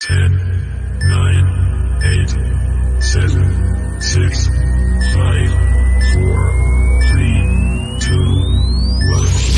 10, 9, 8, 7, 6, 5, 4, 3, 2, 1.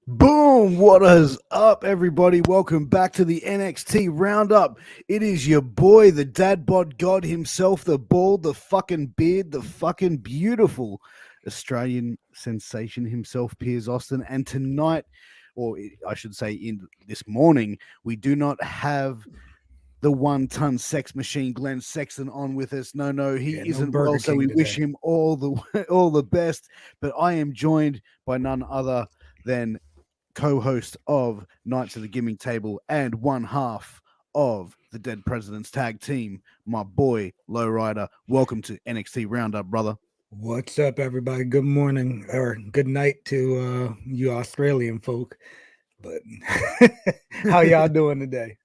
Boom! What is up, everybody? Welcome back to the NXT Round Up. It is your boy, the dad bod god himself, the bald, the fucking beard, the fucking beautiful Australian sensation himself, Piers Austin. And tonight, or I should say in this morning, we do not have the one-ton sex machine Glen Sexton on with us. No, he isn't Burger well, so King we today. wish him all the best. But I am joined by none other than co-host of Knights of the Gimmick Table and one half of the Dead Presidents Tag Team, my boy LowRyda. Welcome to NXT Roundup, brother. What's up, everybody? Good morning or good night to you Australian folk. But how y'all doing today?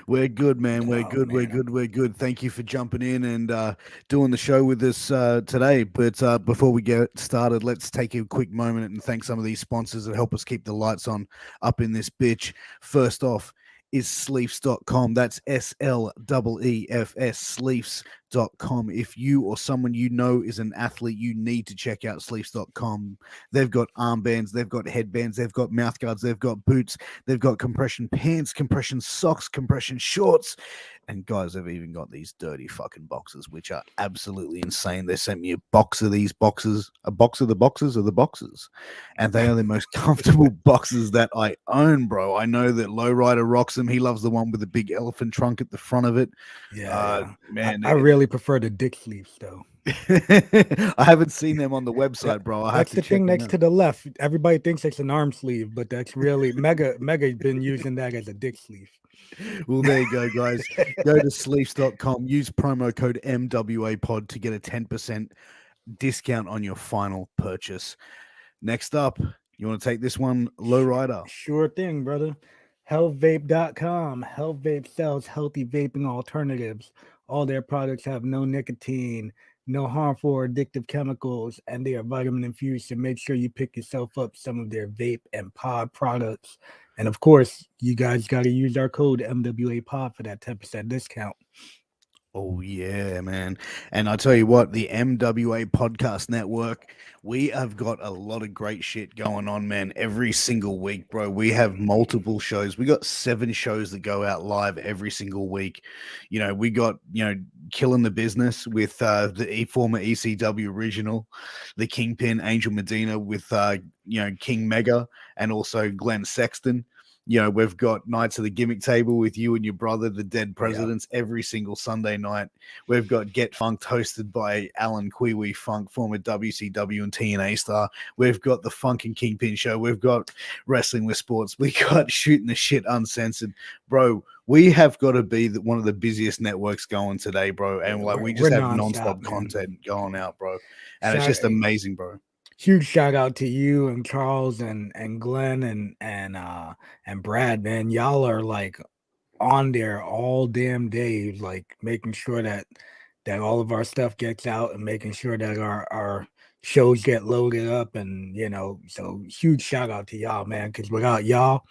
We're good, man. We're Oh, good. We're man. good. We're good. Thank you for jumping in and doing the show with us today. But before we get started, let's take a quick moment and thank some of these sponsors that help us keep the lights on up in this bitch. First off is Sleefs.com. That's SLEEFS, Sleefs.com. If you or someone you know is an athlete, you need to check out Sleefs.com. They've got armbands, they've got headbands, they've got mouth guards, they've got boots, they've got compression pants, compression socks, compression shorts, and guys, they've even got these dirty fucking boxes, which are absolutely insane. They sent me a box of these boxes, a box of the boxes of the boxes, and they are the most comfortable boxes that I own, bro. I know that LowRyda rocks them. He loves the one with the big elephant trunk at the front of it. Yeah. Man, I really prefer the dick sleeves, though. I haven't seen them on the website, bro. I have That's to the check thing them next out. to the left. Everybody thinks it's an arm sleeve, but that's really Mega's been using that as a dick sleeve. Well, there you go, guys. Go to sleeves.com, use promo code MWA pod to get a 10% discount on your final purchase. Next up, you want to take this one, LowRyda? Sure thing, brother. Healthvape.com. Health Vape sells healthy vaping alternatives. All their products have no nicotine, no harmful or addictive chemicals, and they are vitamin infused. So make sure you pick yourself up some of their vape and pod products. And of course, you guys got to use our code MWA pod for that 10% discount. Oh, yeah, man. And I tell you what, the MWA Podcast Network, we have got a lot of great shit going on, man. Every single week, bro, we have multiple shows. We got 7 shows that go out live every single week. You know, we got, Killing the Business with the former ECW original, the Kingpin, Angel Medina with, King Mega, and also Glen Sexton. We've got Knights of the Gimmick Table with you and your brother, the Dead Presidents, every single Sunday night. We've got Get Funked hosted by Alan Kwee Funk, former WCW and TNA star. We've got the Funk and Kingpin show. We've got Wrestling with Sports. We got Shooting the Shit Uncensored. Bro, we have got to be one of the busiest networks going today, bro. And we just have nonstop content going out, bro. And it's just amazing, bro. Huge shout out to you and Charles and Glenn and Brad, man. Y'all are like on there all damn day, like making sure that all of our stuff gets out and making sure that our shows get loaded up. And so huge shout out to y'all, man, because without y'all,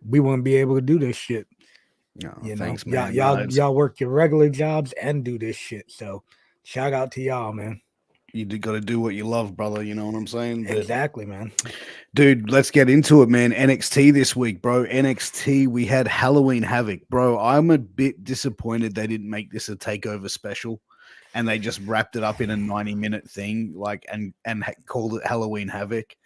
we wouldn't be able to do this shit. Thanks, man. Y'all work your regular jobs and do this shit. So shout out to y'all, man. You got to do what you love, brother. You know what I'm saying? Exactly, man. Dude, let's get into it, man. NXT this week, bro. NXT, we had Halloween Havoc, bro. I'm a bit disappointed they didn't make this a takeover special. and they just wrapped it up in a 90-minute thing, like and called it Halloween Havoc.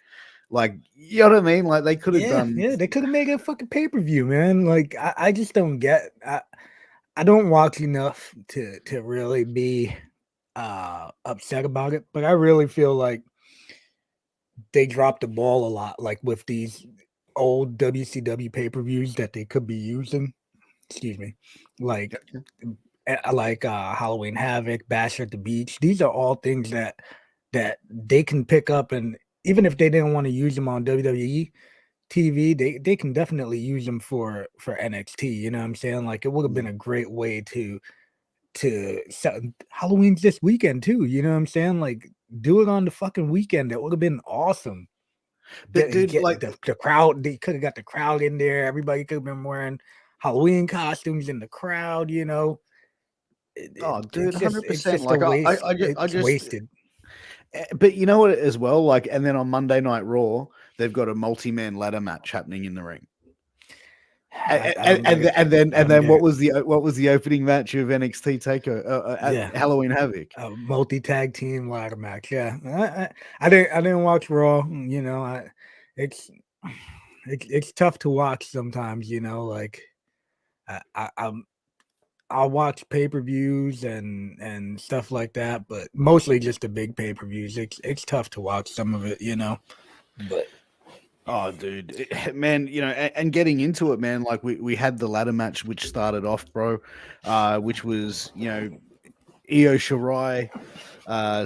Like, you know what I mean? Like they could have done. Yeah, they could have made a fucking pay-per-view, man. Like I just don't get. I don't watch enough to really be upset about it, but I really feel like they dropped the ball a lot, like with these old WCW pay-per-views that they could be using. Excuse me, like Halloween Havoc, Bash at the Beach. These are all things that they can pick up, and even if they didn't want to use them on WWE TV, they can definitely use them for NXT. You know what I'm saying? Like it would have been a great way to Halloween's this weekend too. You know what I'm saying? Like do it on the fucking weekend. That would have been awesome. But dude, like the crowd, they could have got the crowd in there. Everybody could have been wearing Halloween costumes in the crowd. You know. Oh, dude, 100%. Like I just wasted. But you know what, as well, like, and then on Monday Night Raw, they've got a multi-man ladder match happening in the ring. And then what was the opening match of NXT Takeover Halloween Havoc? A multi-tag team ladder match. Yeah, I didn't watch Raw. You know, it's tough to watch sometimes. You know, like I'll watch pay-per-views and stuff like that, but mostly just the big pay-per-views. It's tough to watch some of it, you know. But oh, dude, man, you know, and getting into it, man, like we had the ladder match which started off, bro, which was, you know, Io Shirai,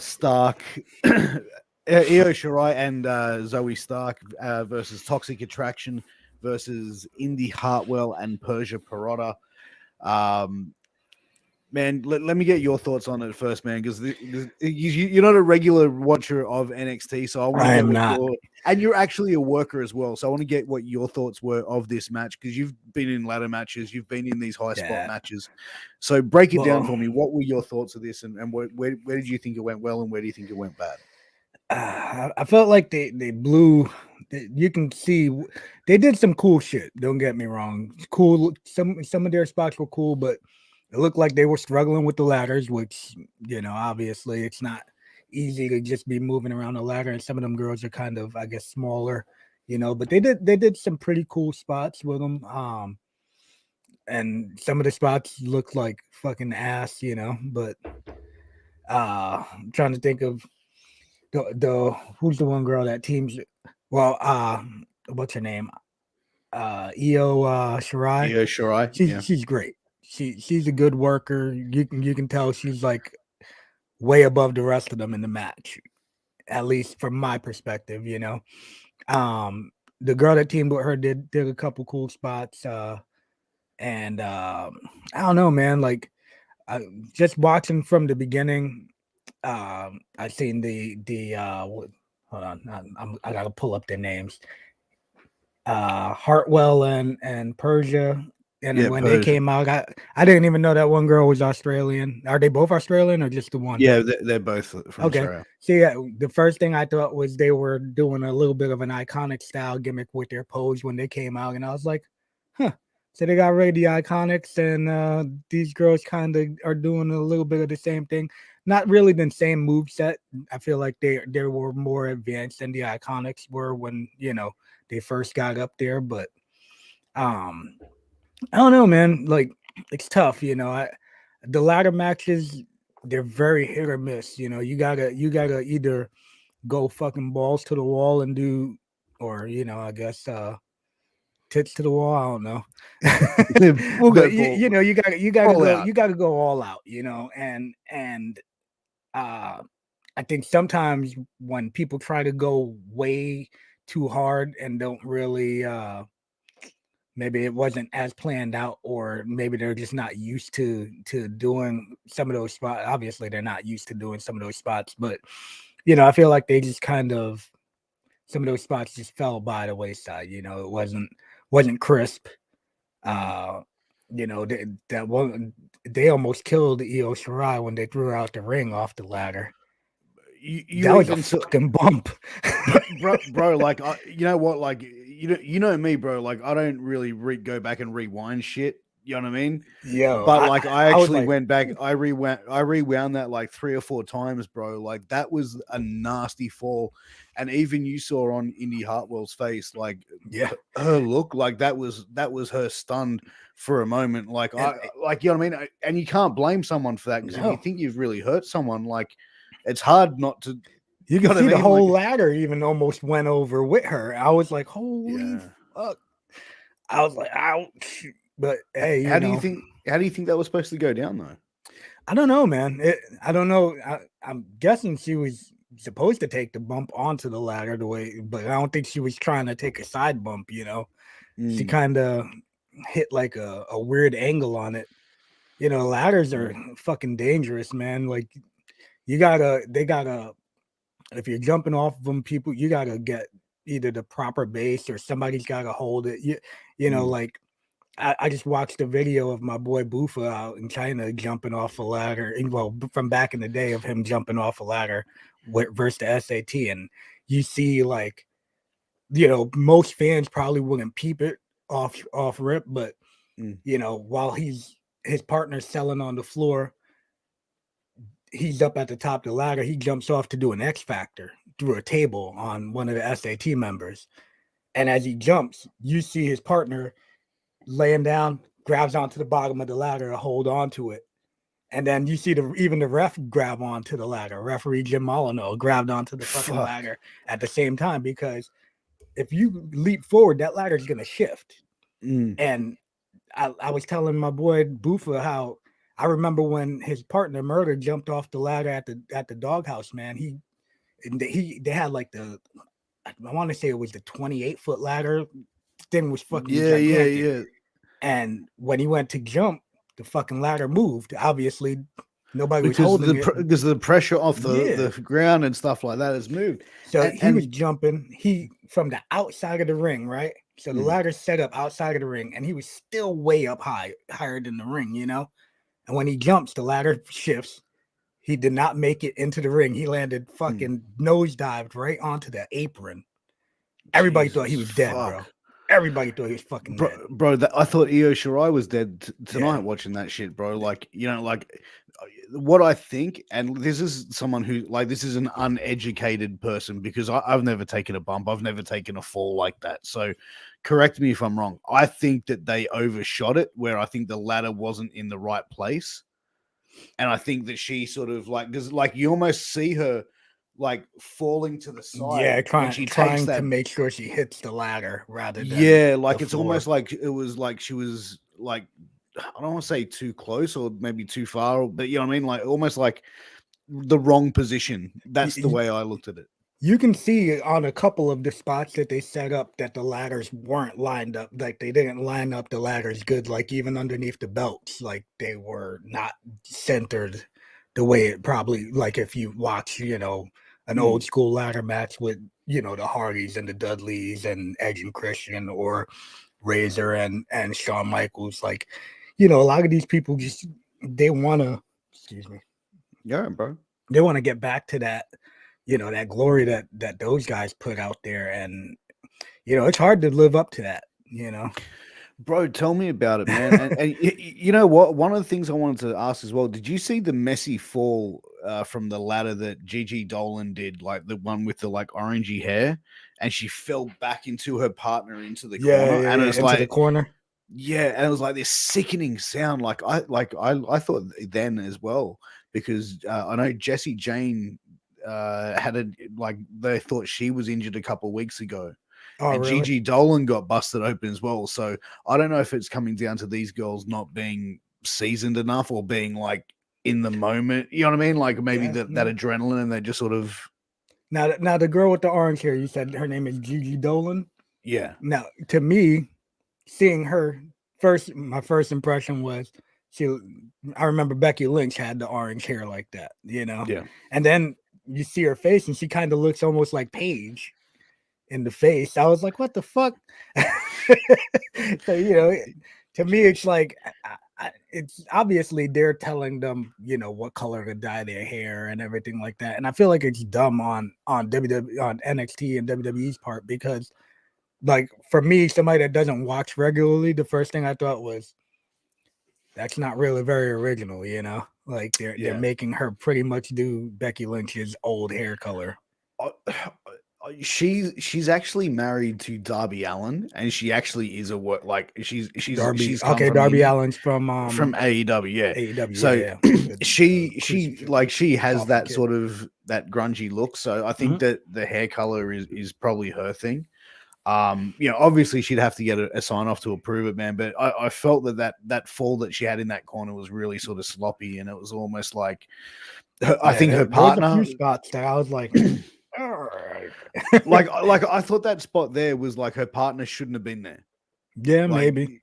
Stark, Io Shirai and Zoe Stark versus Toxic Attraction versus Indy Hartwell and Persia Pirotta. Man, let me get your thoughts on it first, man, because you're not a regular watcher of NXT, so I want to get not. And you're actually a worker as well, so I want to get what your thoughts were of this match, because you've been in ladder matches, you've been in these high spot matches, so break it down for me. What were your thoughts of this, and where did you think it went well, and where do you think it went bad? I felt like they blew. You can see they did some cool shit. Don't get me wrong. Cool. Some of their spots were cool, but it looked like they were struggling with the ladders, which, you know, obviously it's not easy to just be moving around the ladder. And some of them girls are kind of, I guess, smaller, you know, but they did some pretty cool spots with them. And some of the spots looked like fucking ass, you know, but I'm trying to think of the who's the one girl that teams. Well, what's her name? Io Shirai. Io Shirai. She's great. She's a good worker. You can tell she's like way above the rest of them in the match, at least from my perspective, you know. The girl that teamed with her did a couple cool spots, and I don't know, man. Like, just watching from the beginning, I seen the hold on, I gotta pull up their names. Hartwell and Persia. And when they came out, I didn't even know that one girl was Australian. Are they both Australian or just the one? Yeah, they're both from Australia. So yeah, the first thing I thought was they were doing a little bit of an iconic style gimmick with their pose when they came out, and I was like, huh. So they got rid of the Iconics, and these girls kind of are doing a little bit of the same thing. Not really the same move set. I feel like they were more advanced than the Iconics were when, you know, they first got up there, but I don't know, man. Like, it's tough, you know. The ladder matches, they're very hit or miss. You know, you gotta either go fucking balls to the wall and do, or, you know, I guess tits to the wall. I don't know. But you know, you gotta go all out. You know, and I think sometimes when people try to go way too hard and don't really maybe it wasn't as planned out, or maybe they're just not used to doing some of those spots. Obviously, they're not used to doing some of those spots, but, you know, I feel like they just kind of, some of those spots just fell by the wayside. You know, it wasn't crisp. You know, they almost killed Io Shirai when they threw her out the ring off the ladder. That was a fucking bump, bro. Like, you know what? Like, you know me, bro. Like, I don't really go back and rewind shit You know what I mean? Yo, But like I was actually like, went back, I rewound that like 3 or 4 times, bro. Like that was a nasty fall. And even you saw on Indy Hartwell's face, like yeah, her look, like that was her stunned for a moment. Like and, like you know what I mean? And you can't blame someone for that, because if you no. think you've really hurt someone, like it's hard not to. You know can what I see the mean? whole Like, ladder even almost went over with her. I was like, holy yeah. fuck. I was like, ouch. But hey, How do you think that was supposed to go down though? I don't know, man. I don't know. I'm guessing she was supposed to take the bump onto the ladder the way, but I don't think she was trying to take a side bump, She kind of hit like a weird angle on it. Ladders are fucking dangerous, man. Like they gotta, if you're jumping off of them, you gotta get either the proper base or somebody's gotta hold it. Like I just watched a video of my boy Bufa out in China jumping off a ladder. Well, from back in the day of him jumping off a ladder versus the SAT, and you see like, most fans probably wouldn't peep it off rip, but while his partner's selling on the floor, he's up at the top of the ladder. He jumps off to do an X Factor through a table on one of the SAT members, and as he jumps, you see his partner laying down, grabs onto the bottom of the ladder to hold on to it. And then you see even the ref grab onto the ladder. Referee Jim Molyneux grabbed onto the fucking ladder at the same time, because if you leap forward, that ladder is going to shift. And I was telling my boy Bufa how I remember when his partner Murder jumped off the ladder at the doghouse, man. They had like I want to say it was the 28-foot ladder. Thing was fucking gigantic. Yeah. And when he went to jump, the fucking ladder moved. Obviously, nobody was holding it because the pressure off the ground and stuff like that has moved. So he was jumping. From the outside of the ring, right? So the ladder's set up outside of the ring, and he was still way up higher than the ring, And when he jumps, the ladder shifts. He did not make it into the ring. He landed fucking nosedived right onto the apron. Everybody thought he was dead, bro. Everybody thought he was fucking dead. Bro, I thought Io Shirai was dead tonight watching that shit, bro. Like, what I think, and this is someone who, like, this is an uneducated person, because I've never taken a bump. I've never taken a fall like that. So correct me if I'm wrong. I think that they overshot it, where I think the ladder wasn't in the right place. And I think that she sort of because you almost see her like falling to the side. Yeah, trying to make sure she hits the ladder rather than it's almost like it was like she was like, I don't want to say too close or maybe too far, but you know what I mean, like almost like the wrong position. That's the way I looked at it. You can see on a couple of the spots that they set up that the ladders weren't lined up. Like they didn't line up the ladders good. Like even underneath the belts, like they were not centered the way it probably, like if you watch, an old school ladder match with, the Hardys and the Dudleys and Edge and Christian, or Razor and Shawn Michaels. Like, a lot of these people just, they want to, excuse me. Yeah, bro. They want to get back to that, that glory that those guys put out there. And, it's hard to live up to that, Bro, tell me about it, man. and you know what? One of the things I wanted to ask as well, did you see the messy fall from the ladder that Gigi Dolan did, like the one with the like orangey hair, and she fell back into her partner into the corner, and it was like the corner. Yeah, and it was like this sickening sound. I thought then as well, because I know Jessie Jane they thought she was injured a couple of weeks ago. Oh, and really? Gigi Dolan got busted open as well. So I don't know if it's coming down to these girls not being seasoned enough or being like in the moment. You know what I mean? Like maybe that adrenaline, and they just sort of. Now the girl with the orange hair, you said her name is Gigi Dolan? Yeah. Now, to me, seeing her my first impression was I remember Becky Lynch had the orange hair like that, Yeah. And then you see her face, and she kind of looks almost like Paige in the face. I was like, what the fuck? So, to me, it's like, it's obviously they're telling them, what color to dye their hair and everything like that. And I feel like it's dumb on WWE, on NXT and WWE's part, because like for me, somebody that doesn't watch regularly, the first thing I thought was, That's not really very original, you know. Like they're Yeah. making her pretty much do Becky Lynch's old hair color. She's actually married to Darby Allin, and she actually is a work like Darby, she's come okay, from Darby India, Allin's from from AEW, yeah. AEW, So yeah, yeah. she has Coffin that Kid. sort of that grungy look. So I think that the hair color is probably her thing. Obviously she'd have to get a sign off to approve it, man. But I felt that fall that she had in that corner was really sort of sloppy, and it was almost like I think her there was a partner few spots that I was like, all right. like I thought that spot there was like her partner shouldn't have been there. Yeah, Like, maybe. you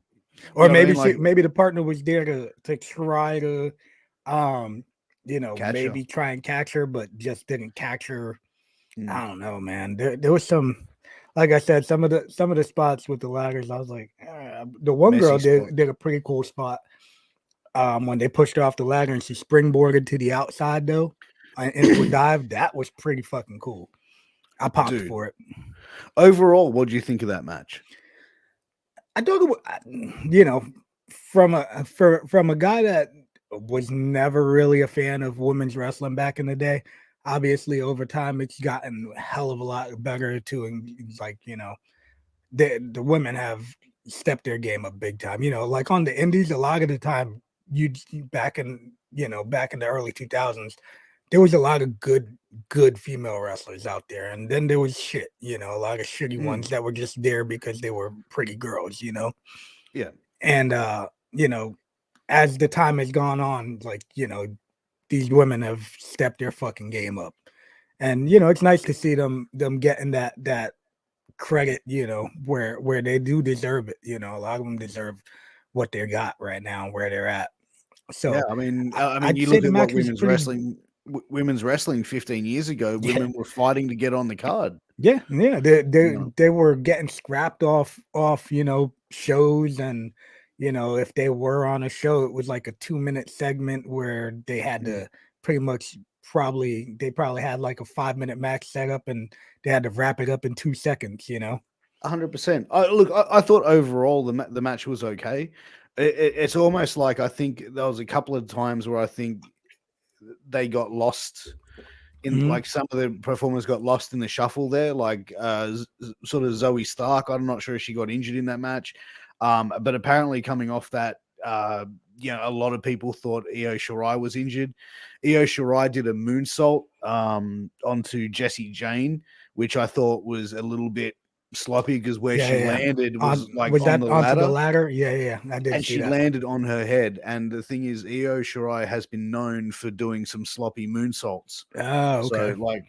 Or know what I maybe mean? Like, maybe the partner was there to try to catch her. maybe try and catch her, but just didn't catch her. Mm. I don't know, man. There was some, like I said, some of the spots with the ladders, I was like, the one Messy girl spot. did a pretty cool spot. When they pushed her off the ladder and she springboarded to the outside though, into a dive, that was pretty fucking cool. I popped Dude. for it. Overall, what do you think of that match? I thought it was, from a guy that was never really a fan of women's wrestling back in the day. Obviously, over time, it's gotten a hell of a lot better too, and like the women have stepped their game up big time. Like on the indies, a lot of the time, you back in the early 2000s, there was a lot of good female wrestlers out there, and then there was shit, a lot of shitty ones that were just there because they were pretty girls, Yeah. and as the time has gone on, like these women have stepped their fucking game up, and it's nice to see them getting that credit, where they do deserve it. A lot of them deserve what they got right now, where they're at. So yeah, I mean, I'd you say look the at what match was women's wrestling 15 years ago. Yeah. Women were fighting to get on the card. Yeah, know. they were getting scrapped off shows, and if they were on a show, it was like a 2-minute segment where they had to pretty much they probably had like a 5-minute match set up, and they had to wrap it up in 2 seconds. 100%. I thought overall the match was okay. It's almost like I think there was a couple of times where I think they got lost in like some of the performers got lost in the shuffle there, like sort of Zoe Stark. I'm not sure if she got injured in that match, but apparently coming off that, a lot of people thought Io Shirai was injured. Io Shirai did a moonsault onto Jessie Jane, which I thought was a little bit sloppy because where she landed was on the ladder. The ladder? Yeah, I did. And see she that. landed on her head. And the thing is, Io Shirai has been known for doing some sloppy moonsaults. Oh, okay. So, like,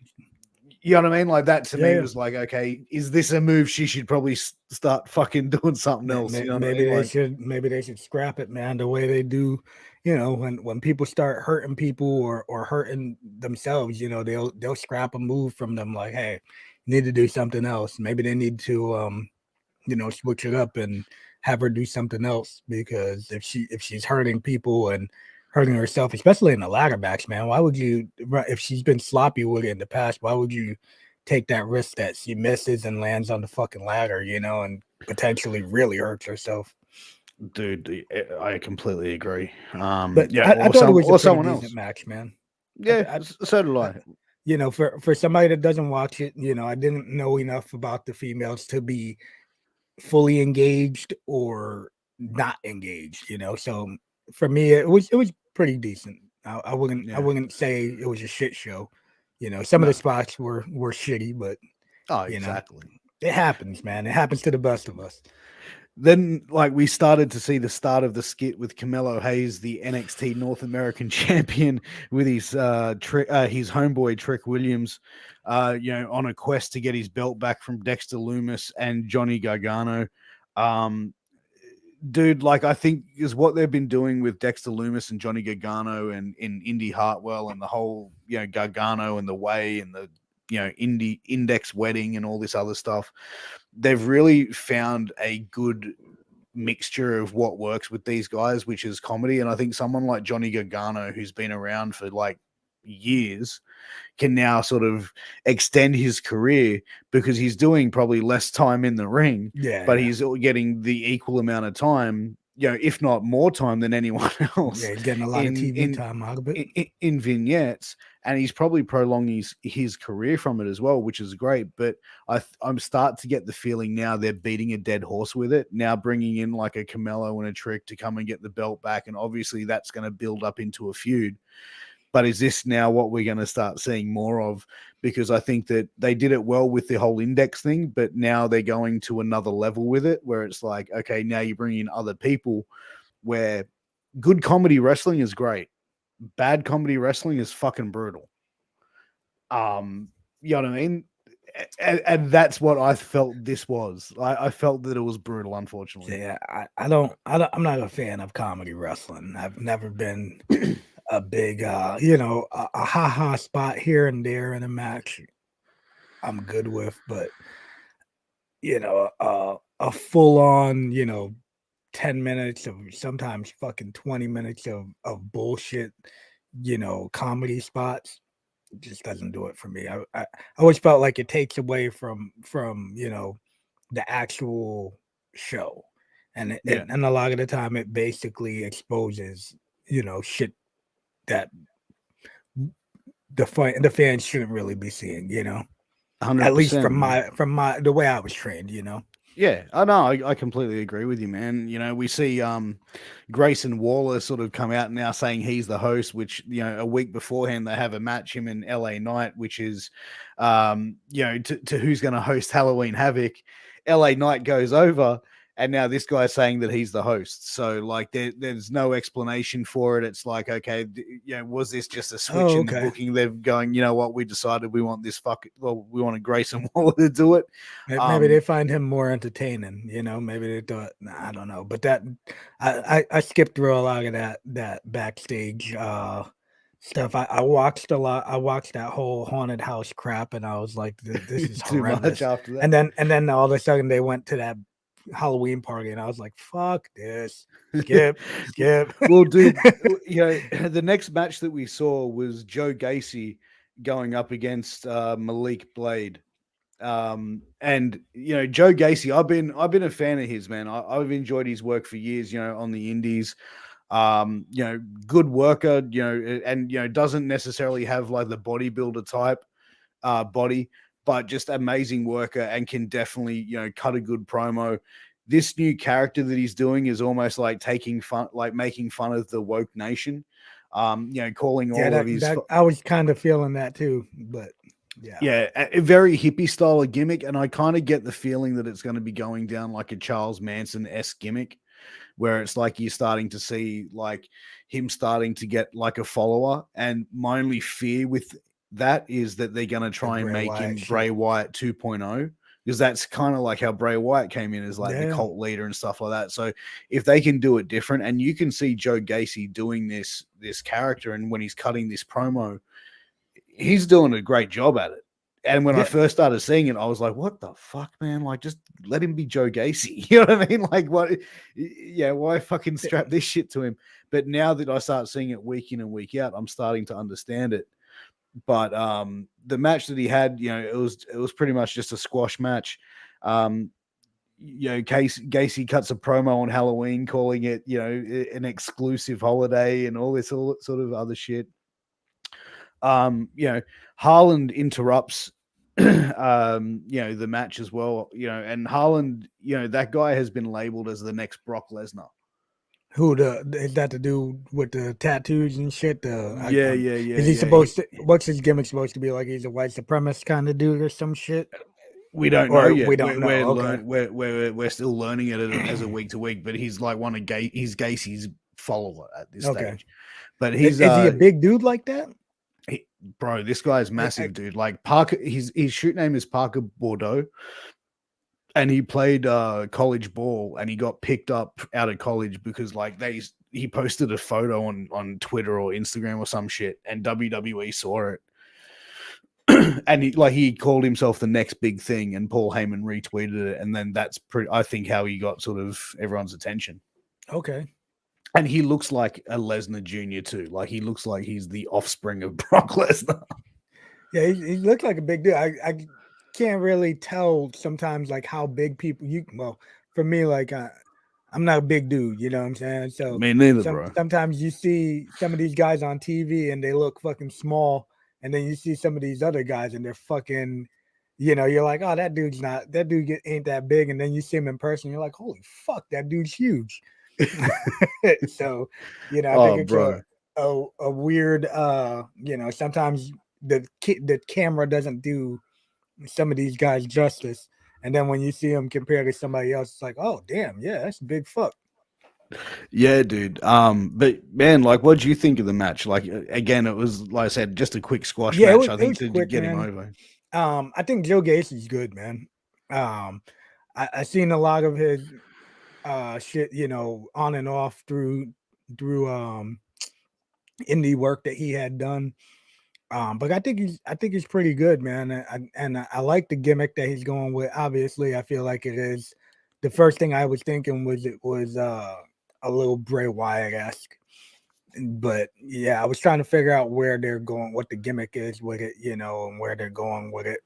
you know what I mean? Like, that to me was like, okay, is this a move she should probably start fucking doing something else? Maybe they should scrap it, man. The way they do, when people start hurting people or hurting themselves, they'll scrap a move from them. Like, hey, you need to do something else. Maybe they need to switch it up and have her do something else, because if she's hurting people and hurting herself, especially in the ladder match, man, why would you, if she's been sloppy with it in the past, why would you take that risk that she misses and lands on the fucking ladder, and potentially really hurts herself? Dude, I completely agree. But yeah, I thought it was a someone pretty decent else match, man. Yeah, so did I. For somebody that doesn't watch it, I didn't know enough about the females to be fully engaged or not engaged, so for me it was pretty decent. I wouldn't say it was a shit show. Some of the spots were shitty, but exactly, it happens, man. It happens to the best of us. Then, like, we started to see the start of the skit with Carmelo Hayes, the NXT North American champion, with his homeboy Trick Williams, on a quest to get his belt back from Dexter Lumis and Johnny Gargano. Dude, like, I think is what they've been doing with Dexter Lumis and Johnny Gargano and in Indy Hartwell and the whole, Gargano and the Way and the, Indie Index Wedding and all this other stuff. They've really found a good mixture of what works with these guys, which is comedy. And I think someone like Johnny Gargano, who's been around for like years, can now sort of extend his career because he's doing probably less time in the ring, but he's getting the equal amount of time, if not more time than anyone else. Yeah, he's getting a lot of TV time out of it. In vignettes, and he's probably prolonging his career from it as well, which is great. But I'm starting to get the feeling now they're beating a dead horse with it. Now bringing in like a Carmelo and a Trick to come and get the belt back, and obviously that's going to build up into a feud. But is this now what we're going to start seeing more of? Because I think that they did it well with the whole index thing, but now they're going to another level with it where it's like, okay, now you bring in other people where good comedy wrestling is great. Bad comedy wrestling is fucking brutal. You know what I mean? And that's what I felt this was. I felt that it was brutal, unfortunately. Yeah, I'm not a fan of comedy wrestling. I've never been a big, a ha-ha spot here and there in a match I'm good with, but, a full-on, 10 minutes of sometimes fucking 20 minutes of bullshit, comedy spots just doesn't do it for me. I always felt like it takes away from the actual show, and and a lot of the time it basically exposes shit that the fans shouldn't really be seeing, 100%. At least from the way I was trained, Yeah, I know. I completely agree with you, man. We see Grayson Waller sort of come out now saying he's the host, which, a week beforehand they have a match, him and LA Knight, which is, to who's going to host Halloween Havoc. LA Knight goes over, and now this guy's saying that he's the host. So, like, there's no explanation for it. It's like, okay, was this just a switch in the booking? They're going, you know what? We decided we want we wanted Grayson Waller to do it. Maybe they find him more entertaining. Maybe they thought, I don't know. But that I skipped through a lot of that backstage stuff. I watched a lot. I watched that whole haunted house crap, and I was like, this is too horrendous. much after that. And then all of a sudden they went to that Halloween party, and I was like, fuck this, skip. Well, dude, the next match that we saw was Joe Gacy going up against Malik Blade. And Joe Gacy, I've been a fan of his, man. I've enjoyed his work for years, on the indies. Good worker, and doesn't necessarily have like the bodybuilder type body, but just amazing worker and can definitely, cut a good promo. This new character that he's doing is almost like making fun of the woke nation. Calling all of his. I was kind of feeling that too, but yeah, a very hippie style of gimmick, and I kind of get the feeling that it's going to be going down like a Charles Manson-esque gimmick, where it's like you're starting to see like him starting to get like a follower, and my only fear with that is that they're going to try and make him Bray Wyatt 2.0, because that's kind of like how Bray Wyatt came in as like the cult leader and stuff like that. So if they can do it different, and you can see Joe Gacy doing this character, and when he's cutting this promo, he's doing a great job at it. And when I first started seeing it, I was like, what the fuck, man? Like, just let him be Joe Gacy. You know what I mean? Like, what? Yeah, why fucking strap this shit to him? But now that I start seeing it week in and week out, I'm starting to understand it. But the match that he had, it was pretty much just a squash match. Gacy cuts a promo on Halloween, calling it, an exclusive holiday and all sort of other shit. Haaland interrupts, the match as well, and Haaland, that guy has been labeled as the next Brock Lesnar. Is that to do with the tattoos and shit? Yeah. Is he supposed to? What's his gimmick supposed to be? Like he's a white supremacist kind of dude or some shit? We don't know yet. We don't know. We're still learning it as a week to week. But he's like he's Gacy's follower at this stage. But is he a big dude like that? Bro, this guy's massive, dude. Like Parker, his shoot name is Parker Bordeaux. And he played college ball, and he got picked up out of college because he posted a photo on Twitter or Instagram or some shit, and WWE saw it. And he called himself the next big thing, and Paul Heyman retweeted it, and then that's I think how he got sort of everyone's attention. Okay. And he looks like a Lesnar Jr. too. Like he looks like he's the offspring of Brock Lesnar. Yeah, he looks like a big dude. I can't really tell sometimes like how big people for me, like I'm not a big dude, you know what I'm saying? So Me neither, bro. sometimes you see some of these guys on TV and they look fucking small, and then you see some of these other guys and they're fucking, you're like, oh, that dude ain't that big, and then you see him in person, you're like, holy fuck, that dude's huge. So, I think it's bro. a weird, sometimes the camera doesn't do some of these guys justice. And then when you see them compared to somebody else, it's like, oh damn, yeah, that's big fuck. Yeah, dude. But man, like, what do you think of the match? Like, again, it was like I said, just a quick squash match. I think to quick, get him man. over. I think Joe Gacy's good, man. I seen a lot of his shit, on and off through indie work that he had done. But I think he's pretty good, man. And I like the gimmick that he's going with. Obviously, I feel like it is. The first thing I was thinking was it was a little Bray Wyatt-esque. But yeah, I was trying to figure out where they're going, what the gimmick is with it, and where they're going with it.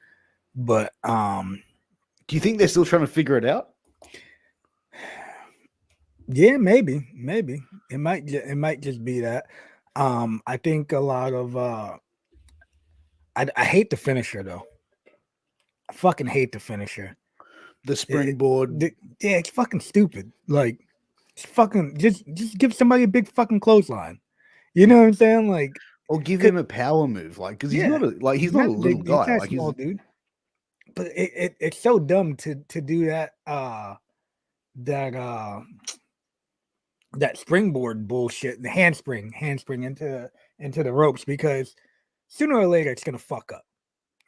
But do you think they're still trying to figure it out? Yeah, maybe it might just be that. I think a lot of I hate the finisher though. I fucking hate the finisher. The springboard. Yeah, it's fucking stupid. Like, it's fucking just give somebody a big fucking clothesline. You know what I'm saying? Like, or give him a power move, like, because he's not a he's not a little big, guy, like, small dude. But it's so dumb to do that that springboard bullshit, the handspring into the ropes, because sooner or later it's gonna fuck up.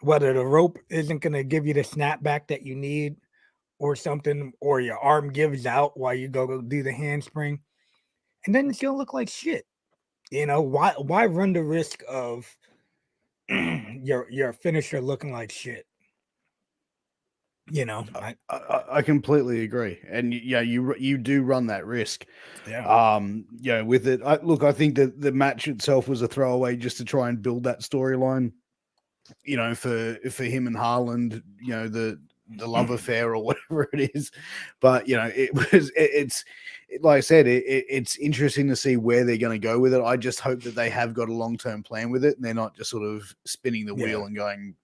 Whether the rope isn't gonna give you the snapback that you need, or something, or your arm gives out while you go do the handspring, and then it's gonna look like shit. Why run the risk of your finisher looking like shit? I completely agree, and yeah, you do run that risk. Yeah. With it, I think that the match itself was a throwaway just to try and build that storyline. For him and Haaland, the love affair or whatever it is. But it's like I said, it's interesting to see where they're going to go with it. I just hope that they have got a long-term plan with it and they're not just sort of spinning the wheel and going,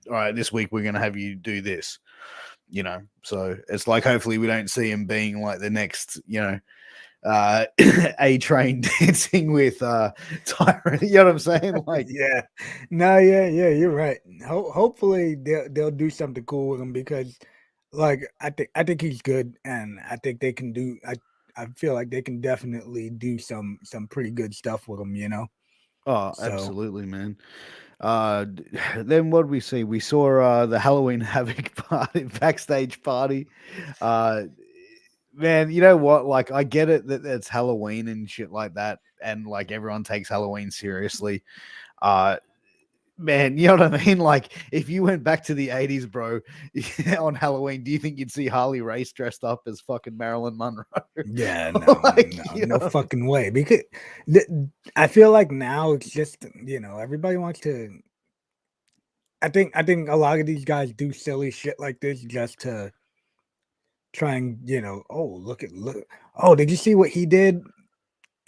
all right, this week we're going to have you do this, so it's like, hopefully we don't see him being like the next, A-Train dancing with Tyrant. You know what I'm saying? Like, yeah, you're right. Hopefully they'll do something cool with him, because like I think he's good, and I think they can do. I feel like they can definitely do some pretty good stuff with him. Oh, absolutely, man. Then what did we see? We saw the Halloween Havoc party, backstage party. Man, you know what? Like, I get it that it's Halloween and shit like that, and like everyone takes Halloween seriously. Man, you know what I mean? Like, if you went back to the 80s, bro, on Halloween, do you think you'd see Harley Race dressed up as fucking Marilyn Monroe? Yeah, no, no fucking way. Because I feel like now it's just, everybody wants to. I think a lot of these guys do silly shit like this just to try and, oh, look. Oh, did you see what he did?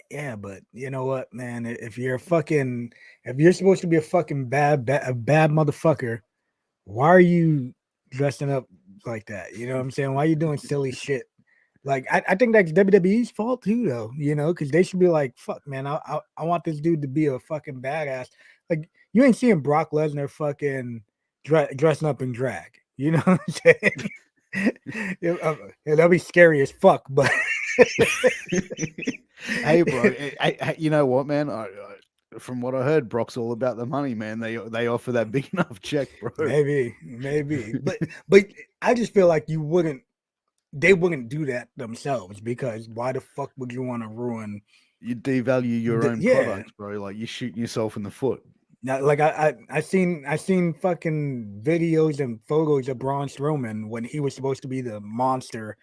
Yeah, but you know what, man? If you're supposed to be a fucking bad motherfucker, why are you dressing up like that? You know what I'm saying? Why are you doing silly shit? Like, I think that's WWE's fault too, though. Because they should be like, fuck, man, I want this dude to be a fucking badass. Like, you ain't seeing Brock Lesnar fucking dressing up in drag. You know what I'm saying? That'll be scary as fuck, but. Hey, bro, you know what, man? From what I heard, Brock's all about the money, man. They offer that big enough check, bro. Maybe, but I just feel like they wouldn't do that themselves, because why the fuck would you want to ruin? You devalue your own products, bro. Like, you're shooting yourself in the foot. Now, like I seen fucking videos and photos of Braun Strowman when he was supposed to be the monster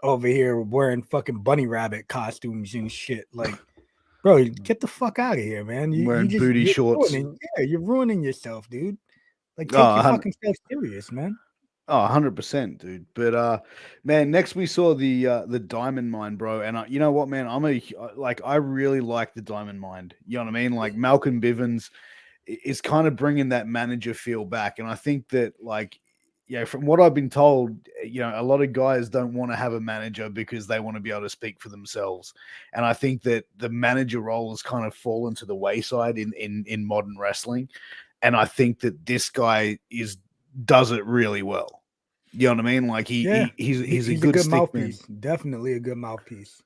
over here wearing fucking bunny rabbit costumes and shit. Like, bro, get the fuck out of here, man. Wearing booty shorts. You're ruining yourself, dude. Like, take your fucking self serious, man. Oh, 100%, dude. But man, next we saw the Diamond Mine, bro. And you know what, man? I really like the Diamond Mine. You know what I mean? Like Malcolm Bivens is kind of bringing that manager feel back. And I think that, like, from what I've been told, a lot of guys don't want to have a manager because they want to be able to speak for themselves. And I think that the manager role has kind of fallen to the wayside in modern wrestling. And I think that this guy does it really well. You know what I mean? Like he's a he's a good good stick man. mouthpiece. Definitely a good mouthpiece.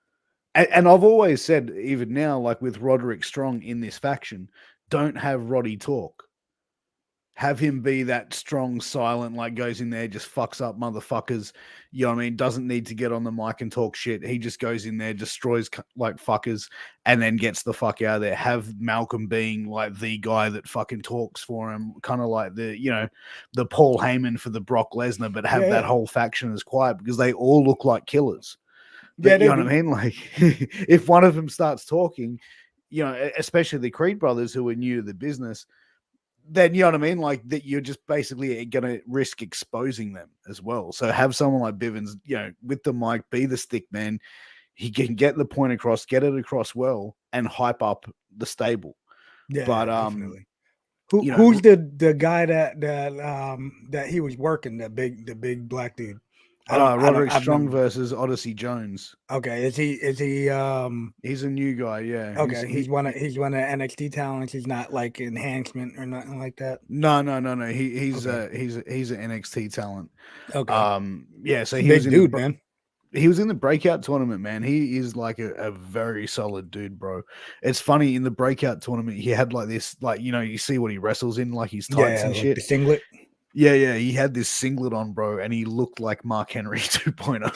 And I've always said, even now, like with Roderick Strong in this faction, don't have Roddy talk. Have him be that strong, silent, like goes in there, just fucks up motherfuckers. You know what I mean? Doesn't need to get on the mic and talk shit. He just goes in there, destroys like fuckers, and then gets the fuck out of there. Have Malcolm being like the guy that fucking talks for him, kind of like the Paul Heyman for the Brock Lesnar, but have that whole faction as quiet because they all look like killers. But you know what I mean? Like if one of them starts talking, especially the Creed brothers who are new to the business, then you know what I mean? Like that you're just basically going to risk exposing them as well. So have someone like Bivens, with the mic, be the stick man. He can get the point across, get it across well, and hype up the stable. Yeah, but definitely. Who's the guy that he was working, the big black dude? Roderick Strong versus Odyssey Jones. Okay, is he he's a new guy, yeah. Okay, he's one of NXT talents. He's not like enhancement or nothing like that. No. He's an NXT talent. Okay. Yeah, so he big was in dude, man. He was in the breakout tournament, man. He is like a very solid dude, bro. It's funny, in the breakout tournament, he had like this, like, you see what he wrestles in, like his tights and shit. The singlet. Yeah, he had this singlet on, bro, and he looked like Mark Henry 2.0.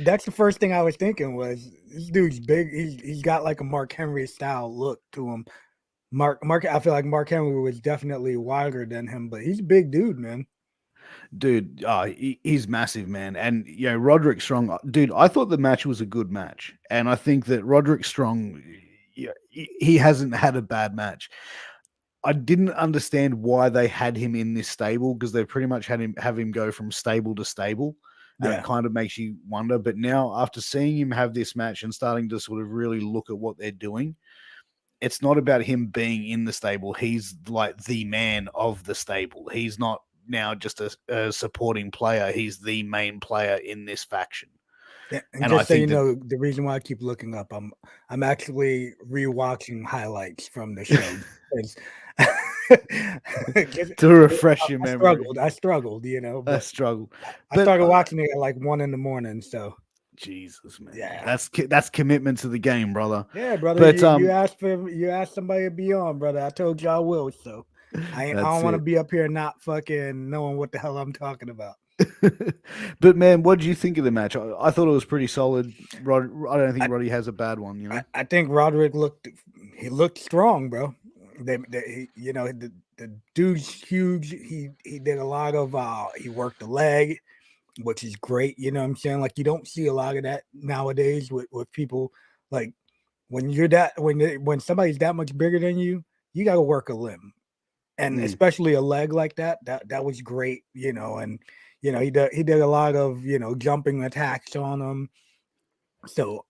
That's the first thing I was thinking was, this dude's big. He's got like a Mark Henry style look to him. Mark. I feel like Mark Henry was definitely wider than him, but he's a big dude, man. Dude, he's massive, man. And Roderick Strong, dude, I thought the match was a good match, and I think that Roderick Strong, he hasn't had a bad match. I didn't understand why they had him in this stable, because they pretty much have him go from stable to stable. And it kind of makes you wonder. But now, after seeing him have this match and starting to sort of really look at what they're doing, it's not about him being in the stable. He's like the man of the stable. He's not now just a supporting player. He's the main player in this faction. Yeah, and just so you know, the reason why I keep looking up, I'm actually rewatching highlights from the show. To refresh your memory. I struggled, But I struggled. I started watching it at like 1 a.m. So Jesus, man. Yeah, that's commitment to the game, brother. Yeah, brother. But you asked somebody to be on, brother. I told you I will. So I don't want to be up here not fucking knowing what the hell I'm talking about. But man, what did you think of the match? I thought it was pretty solid. I don't think Roddy has a bad one. I think Roderick looked strong, bro. The dude's huge. He did a lot of he worked the leg, which is great. You know what I'm saying? Like, you don't see a lot of that nowadays with people. Like, when when somebody's that much bigger than you, you got to work a limb, and especially a leg like that. That was great. And he did a lot of jumping attacks on him. So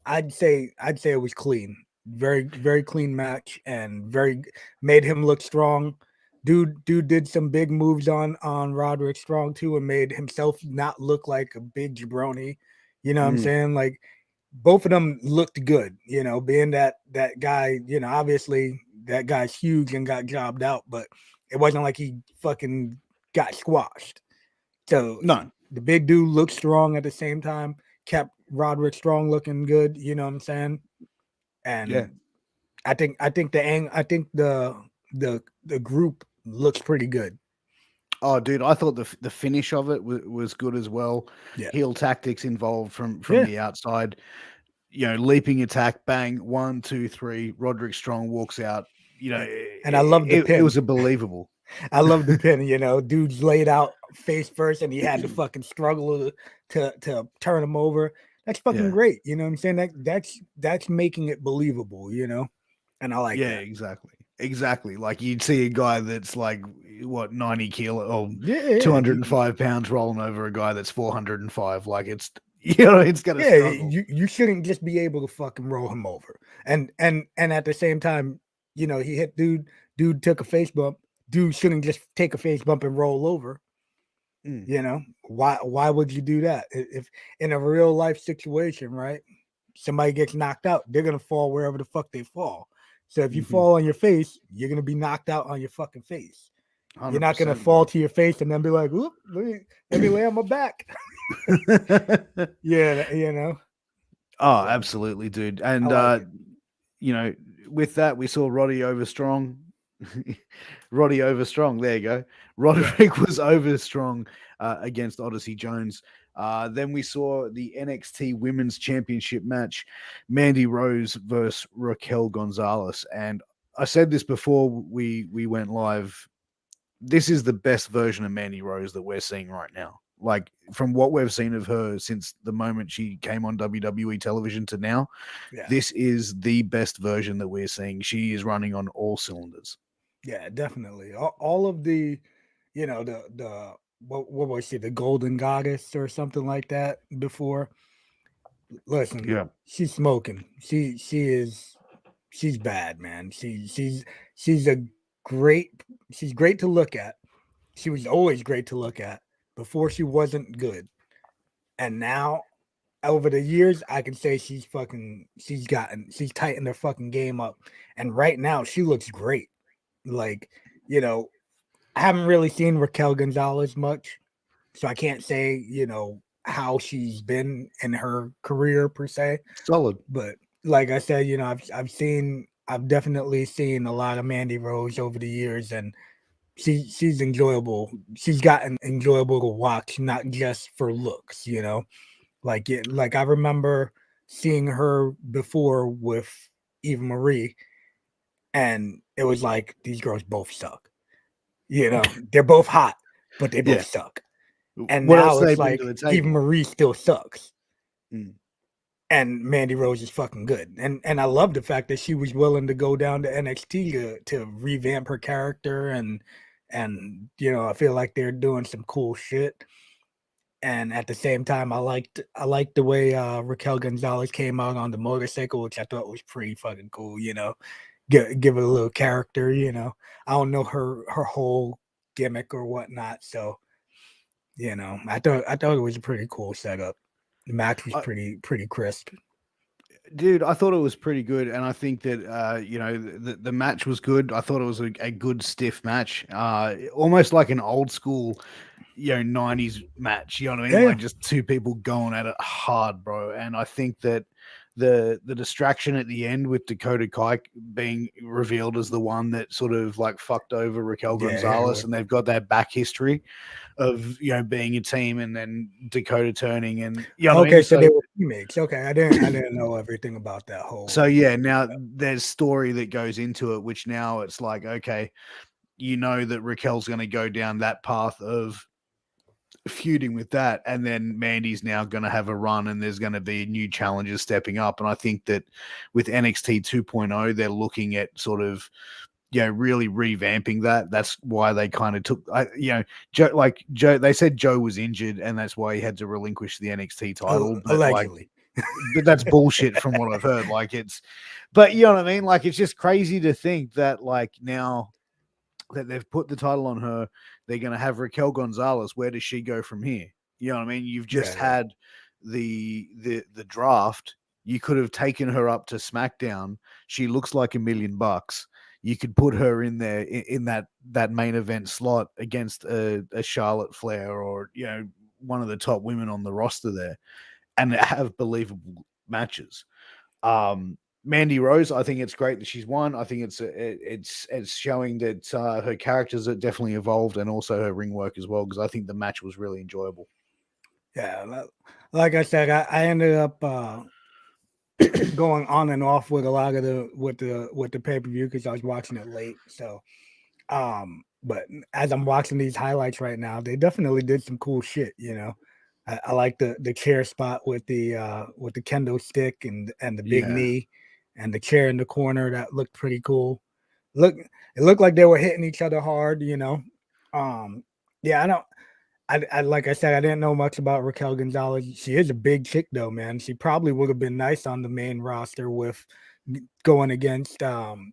I'd say it was clean. Very, very clean match, and made him look strong. Dude did some big moves on Roderick Strong too, and made himself not look like a big jabroni. You know what I'm saying? Like, both of them looked good, being that guy, obviously that guy's huge and got jobbed out, but it wasn't like he fucking got squashed. So no, the big dude looked strong at the same time, kept Roderick Strong looking good, you know what I'm saying? And yeah, I think the group looks pretty good. Oh, dude, I thought the finish of it was good as well. Yeah. Heel tactics involved from the outside. Leaping attack, bang, 1, 2, 3. Roderick Strong walks out. And I love the pin. It was unbelievable. I love the pin. Dude's laid out face first, and he had to fucking struggle to turn him over. That's fucking great. You know what I'm saying? That's making it believable, and I like that. Exactly. Like, you'd see a guy that's like what 90 kilo or Yeah, 205 pounds rolling over a guy that's 405. Like it's it's gonna struggle. you shouldn't just be able to fucking roll him over. And at the same time, he hit dude took a face bump. Dude shouldn't just take a face bump and roll over. Why would you do that? If in a real life situation, right? Somebody gets knocked out, they're gonna fall wherever the fuck they fall. So if you fall on your face, you're gonna be knocked out on your fucking face. You're not gonna fall to your face and then be like, "Oop, let me lay on my back." Yeah. Oh, absolutely, dude. And with that, we saw Roddy overstrong. Roddy overstrong. There you go. Roderick was overstrong against Odyssey Jones. Then we saw the NXT Women's Championship match, Mandy Rose versus Raquel Gonzalez. And I said this before we went live. This is the best version of Mandy Rose that we're seeing right now. Like from what we've seen of her since the moment she came on WWE television to now, this is the best version that we're seeing. She is running on all cylinders. Yeah, definitely. All of the, the what was she, the Golden Goddess or something like that before? Listen, she's smoking. She's bad, man. She's great to look at. She was always great to look at. Before she wasn't good. And now over the years, I can say she's tightened her fucking game up. And right now she looks great. Like, I haven't really seen Raquel Gonzalez much. So I can't say, how she's been in her career per se. Solid. But like I said, I've definitely seen a lot of Mandy Rose over the years, and she's enjoyable. She's gotten enjoyable to watch, not just for looks, Like I remember seeing her before with Eva Marie, and it was like these girls both suck. They're both hot, but they both suck. And what now it's like Eva Marie still sucks. And Mandy Rose is fucking good. And I love the fact that she was willing to go down to NXT to revamp her character, and I feel like they're doing some cool shit. And at the same time, I liked the way Raquel Gonzalez came out on the motorcycle, which I thought was pretty fucking cool, give it a little character, I don't know her whole gimmick or whatnot, so I thought it was a pretty cool setup. The match was pretty crisp. Dude, I thought it was pretty good, and I think that the match was good. I thought it was a good stiff match, almost like an old school, 90s match. You know what I mean? Like just two people going at it hard, bro. And I think that the distraction at the end with Dakota Kai being revealed as the one that sort of like fucked over Raquel Gonzalez, and they've got that back history of being a team, and then Dakota turning, and so they were teammates. Okay, I didn't know everything about that whole. So now there's story that goes into it, which now it's like, okay, that Raquel's going to go down that path of feuding with that, and then Mandy's now going to have a run, and there's going to be new challenges stepping up. And I think that with NXT 2.0, they're looking at sort of really revamping that. That's why they kind of took Joe, they said Joe was injured, and that's why he had to relinquish the NXT title. Allegedly. But that's bullshit from what I've heard. But you know what I mean? Like, it's just crazy to think that like now that they've put the title on her, they're going to have Raquel Gonzalez. Where does she go from here? You know what I mean? You've just had the draft. You could have taken her up to SmackDown. She looks like $1 million. You could put her in there in that main event slot against a Charlotte Flair, or one of the top women on the roster there, and have believable matches. Mandy Rose, I think it's great that she's won. I think it's showing that her characters are definitely evolved, and also her ring work as well, because I think the match was really enjoyable. Yeah, like I said, I ended up going on and off with a lot of the pay-per-view because I was watching it late. So, but as I'm watching these highlights right now, they definitely did some cool shit. I like the chair spot with the kendo stick and the big knee, and the chair in the corner that looked pretty cool. It looked like they were hitting each other hard. Yeah, I don't. I like I said, I didn't know much about Raquel Gonzalez. She is a big chick though, man. She probably would have been nice on the main roster with going against Charlotte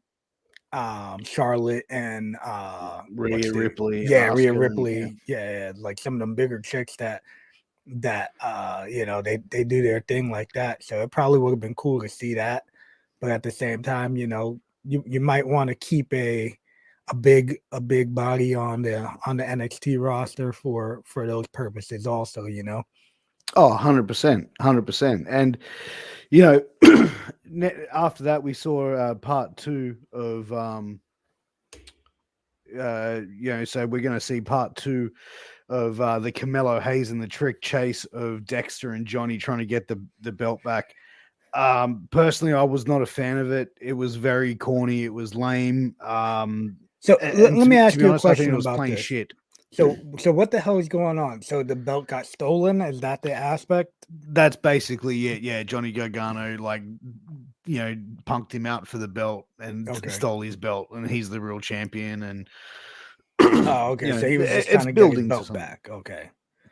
and Rhea Ripley, Rhea Asuka, yeah. Ripley, like some of them bigger chicks that they do their thing like that. So it probably would have been cool to see that, but at the same time, you might want to keep a big body on the NXT roster for those purposes also. Oh, 100%, 100%. And after that we saw part 2 of so we're going to see part 2 of the Carmelo Hayes and the Trick chase of Dexter and Johnny trying to get the belt back. Personally, I was not a fan of it. It was very corny. It was lame. So let me ask you a I think question it was about plain this. shit. So what the hell is going on? So the belt got stolen? Is that the aspect? That's basically it. Yeah, Johnny Gargano punked him out for the belt and stole his belt, and he's the real champion. And oh, okay. So he was just trying to get his belt back. Okay.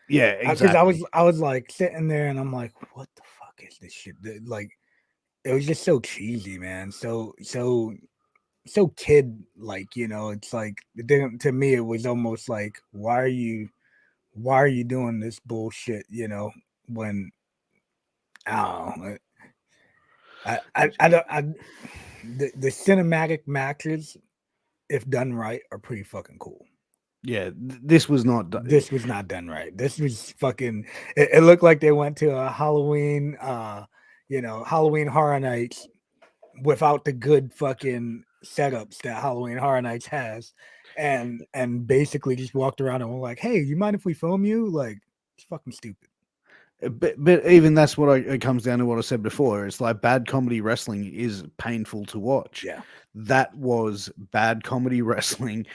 Yeah, exactly. Because I was like sitting there and I'm like, what the fuck is this shit? Like, it was just so cheesy, man. So kid like, it's like to me it was almost like why are you doing this bullshit, when I don't the cinematic matches, if done right, are pretty fucking cool. Yeah, this was not done. This was not done right. This was fucking. It looked like they went to a Halloween, Halloween Horror Nights without the good fucking setups that Halloween Horror Nights has, and basically just walked around and were like, "Hey, you mind if we film you?" Like, it's fucking stupid. But even that's what it comes down to what I said before. It's like bad comedy wrestling is painful to watch. Yeah, that was bad comedy wrestling.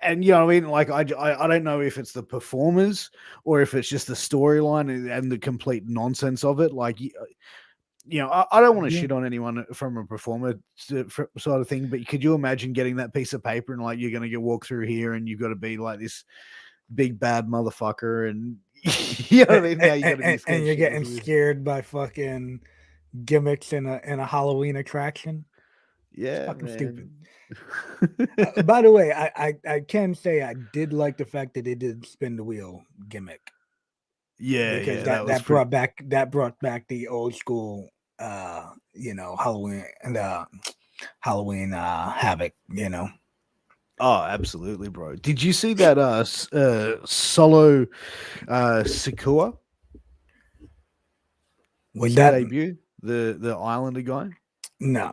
And I mean, like I don't know if it's the performers or if it's just the storyline and the complete nonsense of it. Like, I don't want to shit on anyone from a performer sort of thing, but could you imagine getting that piece of paper and like you're going to walk through here and you've got to be like this big bad motherfucker and you know what I mean? Now you got to be scared and you're getting scared by fucking gimmicks in a Halloween attraction. Yeah, fucking man. Stupid. By the way, I can say I did like the fact that they did spin the wheel gimmick. Yeah, because that brought back the old school, Halloween and Halloween Havoc. Oh, absolutely, bro. Did you see that solo Sakura? Was that debut? The Islander guy? No.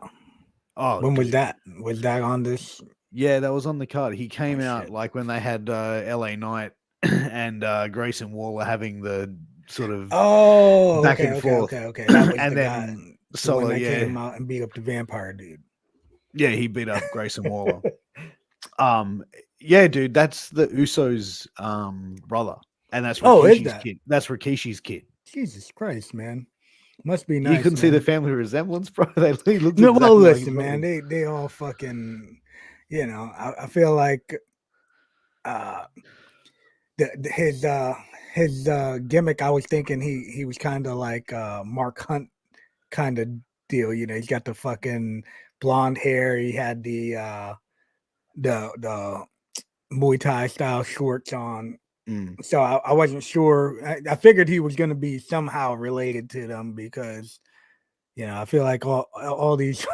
Oh, when was that? Was that on this? Yeah, that was on the card. He came out like when they had LA Knight and Grayson Waller having the sort of back and forth. Okay. That was and the then guy, Solo, when they came out and beat up the vampire dude. Yeah, he beat up Grayson Waller. Yeah, dude, that's the Usos' brother, and that's Rikishi's kid. That's Rikishi's kid. Jesus Christ, man. Must be nice. You couldn't see the family resemblance, bro. They looked no, well, listen, like man. They all fucking, I feel like his gimmick. I was thinking he was kind of like Mark Hunt kind of deal. He's got the fucking blonde hair. He had the Muay Thai style shorts on. So I wasn't sure. I figured he was going to be somehow related to them because, I feel like all these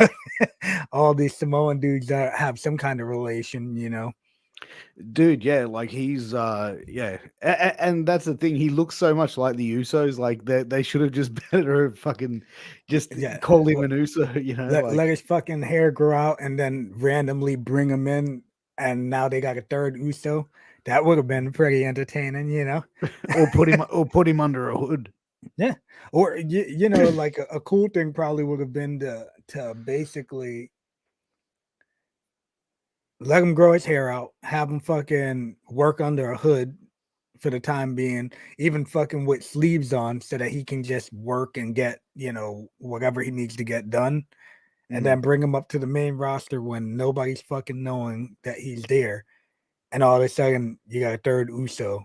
all these Samoan dudes have some kind of relation, Dude, yeah, like he's and that's the thing. He looks so much like the Usos. Like they should have just better fucking just called him an Uso. Let his fucking hair grow out and then randomly bring him in, and now they got a third Uso. That would have been pretty entertaining, or put him under a hood. Yeah, or like a cool thing probably would have been to basically let him grow his hair out, have him fucking work under a hood for the time being, even fucking with sleeves on, so that he can just work and get whatever he needs to get done, and then bring him up to the main roster when nobody's fucking knowing that he's there. and all of a sudden you got a third Uso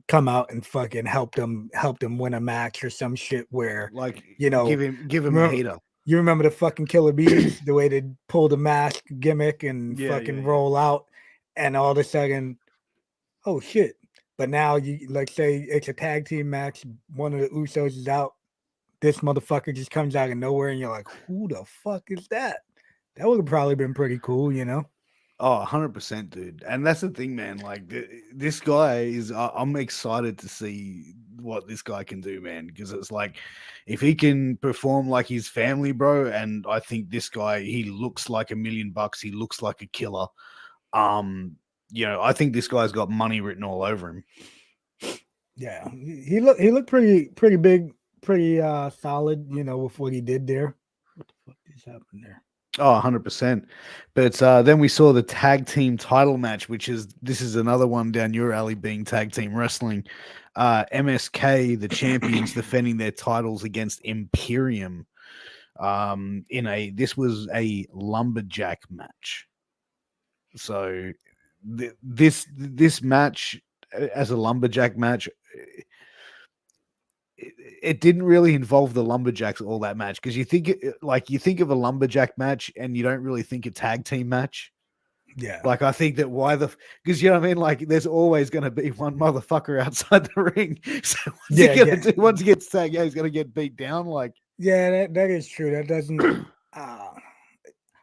come out and fucking help them win a match or some shit where, Like, you know, give him a remember, heater. you remember the fucking Killer Bees, the way they pull the mask gimmick and fucking roll out, and all of a sudden, oh shit. But now you, like, say it's a tag team match, one of the Usos is out, this motherfucker just comes out of nowhere, and you're like, who the fuck is that? That would have probably been pretty cool, you know? Oh, 100%, dude. And that's the thing, man. Like, this guy is, I'm excited to see what this guy can do, man. Because it's like, if he can perform like his family, bro, and I think this guy, he looks like $1 million. He looks like a killer. I think this guy's got money written all over him. Yeah, he looked pretty big, pretty solid, you know, with what he did there. What the fuck just happened there? Oh, 100%. But then we saw the tag team title match, this is another one down your alley, being tag team wrestling. MSK, the champions, defending their titles against Imperium. This was a lumberjack match. So this match as a lumberjack match, it didn't really involve the lumberjacks all that match, because you think of a lumberjack match and you don't really think a tag team match. Yeah, like I think that because you know what I mean, like there's always going to be one motherfucker outside the ring. So once he gets tagged, he's going to get beat down. Like, yeah, that is true. That doesn't.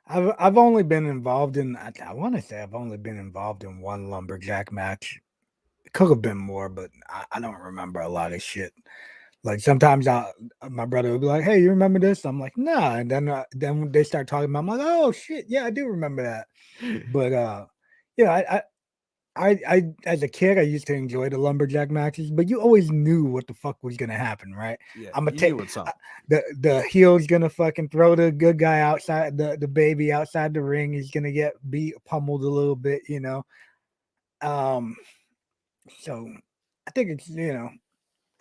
I've only been involved in. I want to say I've only been involved in one lumberjack match. It could have been more, but I don't remember a lot of shit. Like sometimes my brother would be like, "Hey, you remember this?" I'm like, "Nah," and then when they start talking about, it, I'm like, "Oh shit, yeah, I do remember that." But I as a kid, I used to enjoy the lumberjack matches, but you always knew what the fuck was gonna happen, right? Yeah, I'm gonna take what's up. The heel's gonna fucking throw the good guy outside, the baby outside the ring. He's gonna get pummeled a little bit, you know. So I think it's, you know,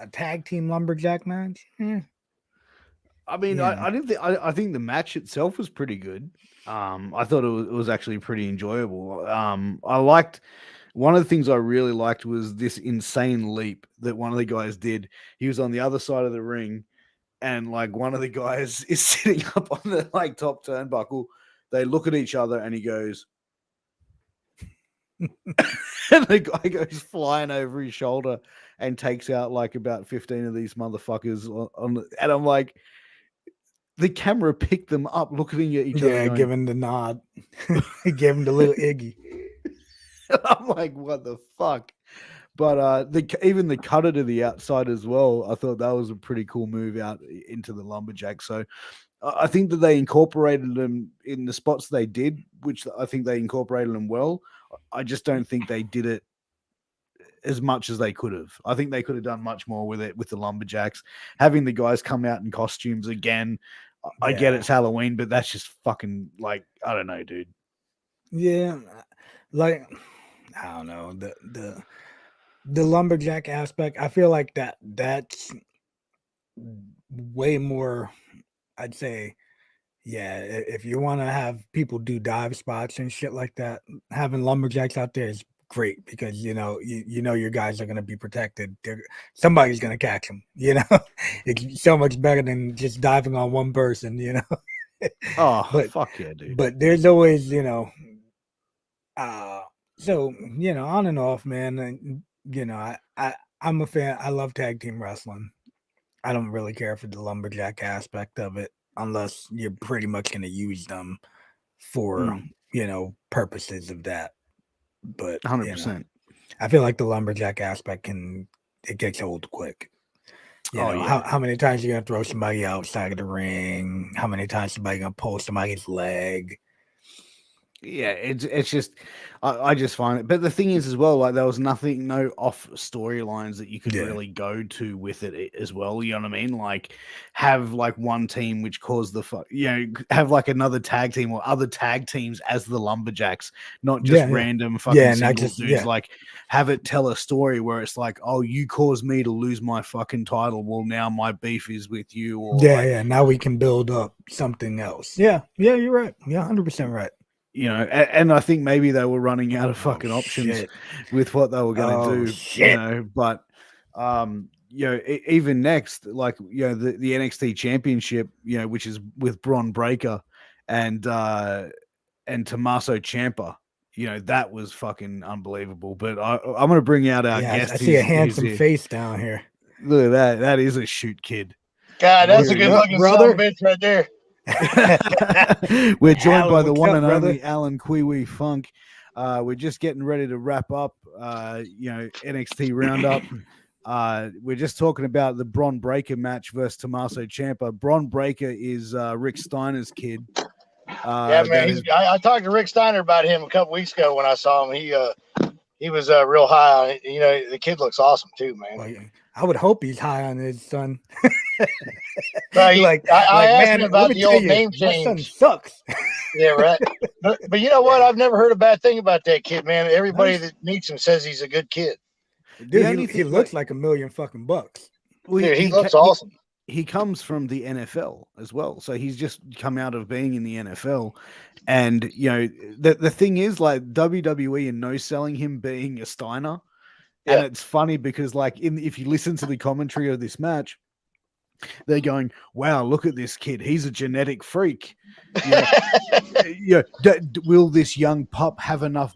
a tag team lumberjack match. I mean, I didn't think. I think the match itself was pretty good. I thought it was actually pretty enjoyable. I liked one of the things I really liked was this insane leap that one of the guys did. He was on the other side of the ring, and like one of the guys is sitting up on the like top turnbuckle. They look at each other, and he goes, and the guy goes flying over his shoulder and takes out like about 15 of these motherfuckers and I'm like, the camera picked them up looking at each other. Yeah, giving the nod. He gave him the little Iggy. I'm like, what the fuck? But even the cutter to the outside as well, I thought that was a pretty cool move out into the lumberjack. So I think that they incorporated them in the spots they did, which I think they incorporated them well. I just don't think they did it as much as they could have. I think they could have done much more with it, with the lumberjacks. Having the guys come out in costumes again, I get it's Halloween, but that's just fucking like, I don't know, dude. Yeah, like, I don't know, the lumberjack aspect, I feel like that's way more, I'd say. Yeah, if you want to have people do dive spots and shit like that, having lumberjacks out there is great, because you know your guys are going to be protected. Somebody's going to catch them. You know, it's so much better than just diving on one person. You know. But fuck yeah, dude. But there's always, you know, so you know, on and off, man. And you know, I'm a fan. I love tag team wrestling. I don't really care for the lumberjack aspect of it, unless you're pretty much going to use them for, you know, purposes of that. But 100%. You know, I feel like the lumberjack aspect it gets old quick. You know, how many times are you going to throw somebody outside of the ring? How many times somebody going to pull somebody's leg? Yeah, it's just, I just find it. But the thing is as well, like there was no off storylines that you could really go to with it as well. You know what I mean? Like have like one team which caused have like another tag team or other tag teams as the lumberjacks, not just random fucking single dudes. Like have it tell a story where it's like, oh, you caused me to lose my fucking title. Well, now my beef is with you. Or now we can build up something else. Yeah, you're right. Yeah, 100% right. you know, and I think maybe they were running out of fucking options shit. with what they were going to do, Shit. you know, but you know, even next, like, you know, the NXT Championship, you know, which is with Bron Breakker and Tommaso Ciampa, you know, that was fucking unbelievable. But I'm going to bring out our guest. I see a who's handsome here. face down here. Look at that. That is a shoot kid. God, that's a good looking brother bitch right there. We're joined by the Alan, one up, and brother? only Alan Kwee Funk. We're just getting ready to wrap up, you know, NXT Round Up. We're just talking about the Bron Breakker match versus Tommaso Ciampa. Bron Breakker is Rick Steiner's kid. Yeah, man. I talked to Rick Steiner about him a couple weeks ago when I saw him. He was real high on it. You know, the kid looks awesome too, man. Well, I would hope he's high on his son. I asked him about the old name change. My son sucks. Yeah, right. But you know what? I've never heard a bad thing about that kid, man. Everybody that meets him says he's a good kid. Dude, he looks like $1 million fucking bucks. Well, dude, he looks awesome. He comes from the NFL as well. So he's just come out of being in the NFL. And, you know, the thing is, like, WWE are no-selling him being a Steiner. Yeah. And it's funny because, like, if you listen to the commentary of this match, they're going, wow, look at this kid. He's a genetic freak. You know, will this young pup have enough,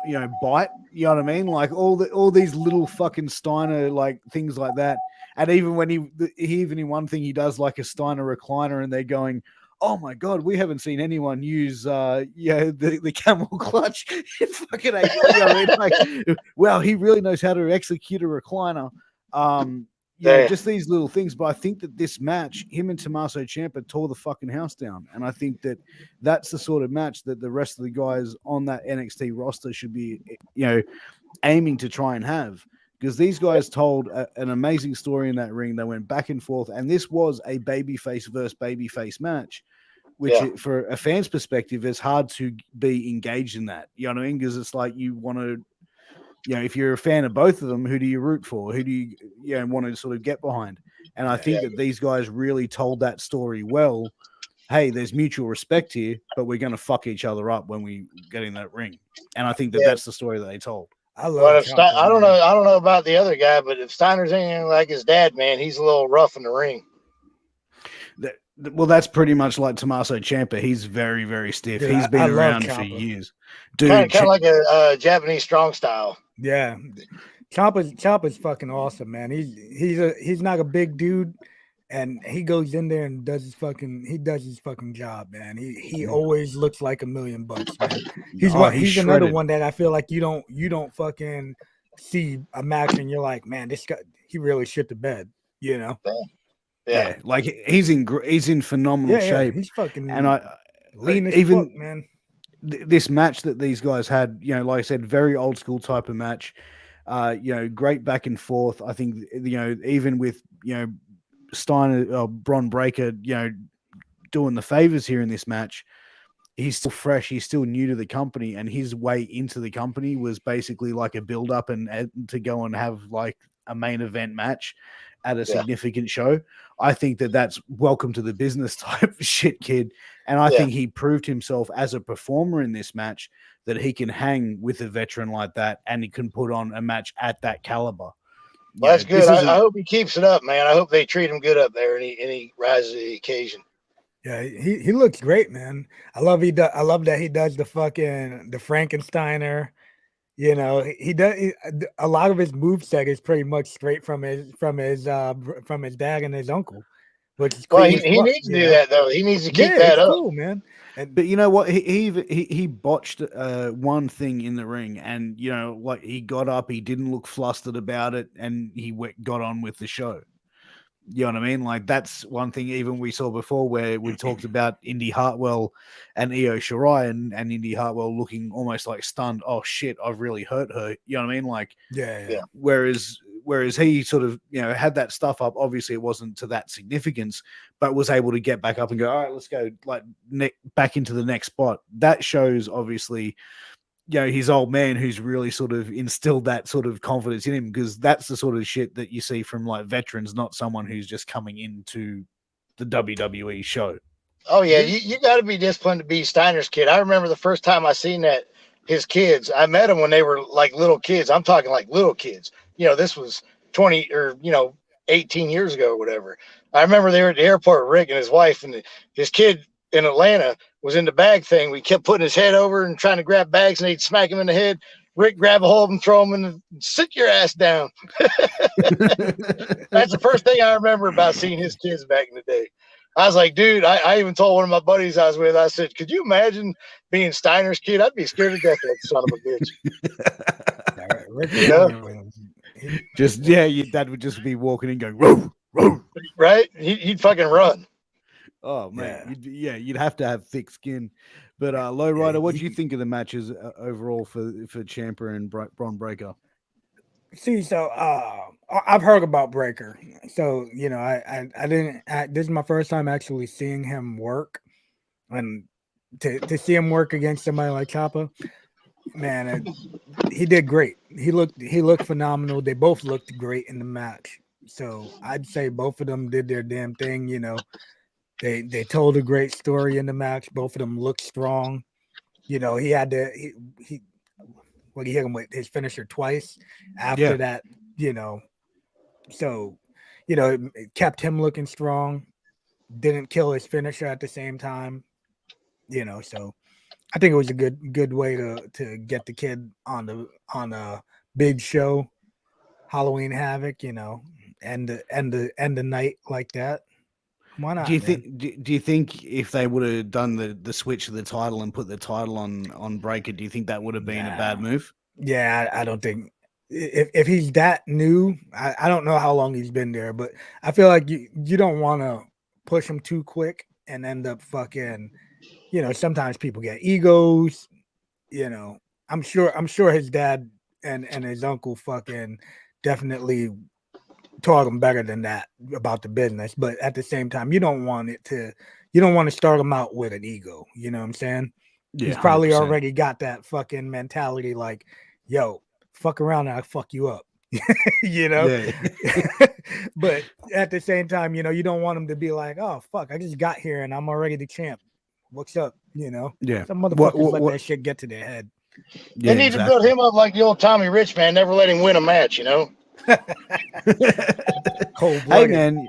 you know, bite? You know what I mean? Like all these little fucking Steiner, like, things like that. And even when he even in one thing, he does like a Steiner recliner and they're going, oh my God, we haven't seen anyone use, the camel clutch in fucking 8 years. You know what I mean? Like, wow, he really knows how to execute a recliner. Yeah, just these little things. But I think that this match, him and Tommaso Ciampa tore the fucking house down. And I think that that's the sort of match that the rest of the guys on that NXT roster should be, you know, aiming to try and have. Because these guys told an amazing story in that ring. They went back and forth. And this was a babyface versus babyface match, which for a fan's perspective is hard to be engaged in that. You know what I mean? Because it's like you want to, you know, if you're a fan of both of them, who do you root for? Who do you want to sort of get behind? And I think that these guys really told that story well. Hey, there's mutual respect here, but we're going to fuck each other up when we get in that ring. And I think that that's the story that they told. I don't know about the other guy, but if Steiner's anything like his dad, man, he's a little rough in the ring. Well, that's pretty much like Tommaso Ciampa. He's very, very stiff. Dude, he's been around for years. Dude, kind of like a Japanese strong style. Yeah, Ciampa's fucking awesome, man. He's not a big dude, and he goes in there and does his fucking job, man. He always looks like $1 million, man. He's another one that I feel like you don't fucking see a match and you're like, man, this guy, he really shit the bed, you know. Yeah, like he's in phenomenal shape. He's fucking lean as fuck, man. This match that these guys had, you know, like I said, very old school type of match. You know, great back and forth. I think, you know, even with, you know, Steiner, Bron Breakker, you know, doing the favors here in this match, he's still fresh. He's still new to the company, and his way into the company was basically like a build up and to go and have like a main event match at a significant show. I think that that's welcome to the business type shit, kid. And I think he proved himself as a performer in this match that he can hang with a veteran like that and he can put on a match at that caliber. Well, that's good. I hope he keeps it up, man. I hope they treat him good up there and he rises to the occasion. Yeah, he looks great, man. I love that he does the Frankensteiner. You know, he does a lot of his moveset is pretty much straight from his dad and his uncle. Which is cool. Well, he needs to do that though. He needs to keep that up, cool, man. But you know what? He botched one thing in the ring, and you know, like he got up, he didn't look flustered about it, and he got on with the show. You know what I mean? Like that's one thing even we saw before where we talked about Indy Hartwell and Io Shirai and Indy Hartwell looking almost like stunned. Oh shit, I've really hurt her. You know what I mean? Like, yeah. Whereas he sort of, you know, had that stuff up. Obviously it wasn't to that significance, but was able to get back up and go, all right, let's go like back into the next spot. That shows obviously, you know, his old man who's really sort of instilled that sort of confidence in him, because that's the sort of shit that you see from like veterans, not someone who's just coming into the WWE show. Oh yeah, you got to be disciplined to be Steiner's kid. I remember the first time I seen that his kids. I met them when they were like little kids. I'm talking like little kids. This was 20 or 18 years ago or whatever. I remember they were at the airport, Rick and his wife, and his kid in Atlanta was in the bag thing. We kept putting his head over and trying to grab bags, and they'd smack him in the head. Rick grab a hold of him, throw him in the sit your ass down. That's the first thing I remember about seeing his kids back in the day. I was like, dude, I even told one of my buddies I was with, I said, could you imagine being Steiner's kid? I'd be scared to death of that son of a bitch. Just, your dad would just be walking in going, row, row. Right? He'd fucking run. Oh, man. Yeah. You'd have to have thick skin. But LowRyda, what do you think of the matches overall for Ciampa and Bron Breakker? See, so I've heard about Breaker. So, I didn't. This is my first time actually seeing him work, and to see him work against somebody like Ciampa, man, he did great. He looked phenomenal. They both looked great in the match. So I'd say both of them did their damn thing. They told a great story in the match. Both of them looked strong. He had to he hit him with his finisher twice after that, so, it kept him looking strong, didn't kill his finisher at the same time, so I think it was a good way to get the kid on a big show, Halloween Havoc, and the night like that. Why not? Do you think if they would have done the switch of the title and put the title on Breaker, do you think that would have been a bad move? Yeah, I don't think if he's that new, I don't know how long he's been there, but I feel like you don't want to push him too quick and end up fucking, sometimes people get egos, I'm sure his dad and his uncle fucking definitely taught him better than that about the business, but at the same time, you don't want to start him out with an ego. You know what I'm saying? Yeah, he's probably 100%. Already got that fucking mentality, like, yo, fuck around and I fuck you up. Yeah. But at the same time, you don't want him to be like, oh fuck, I just got here and I'm already the champ. What's up? Yeah. Some motherfuckers let that shit get to their head. They need to build him up like the old Tommy Rich, man. Never let him win a match, Hey man,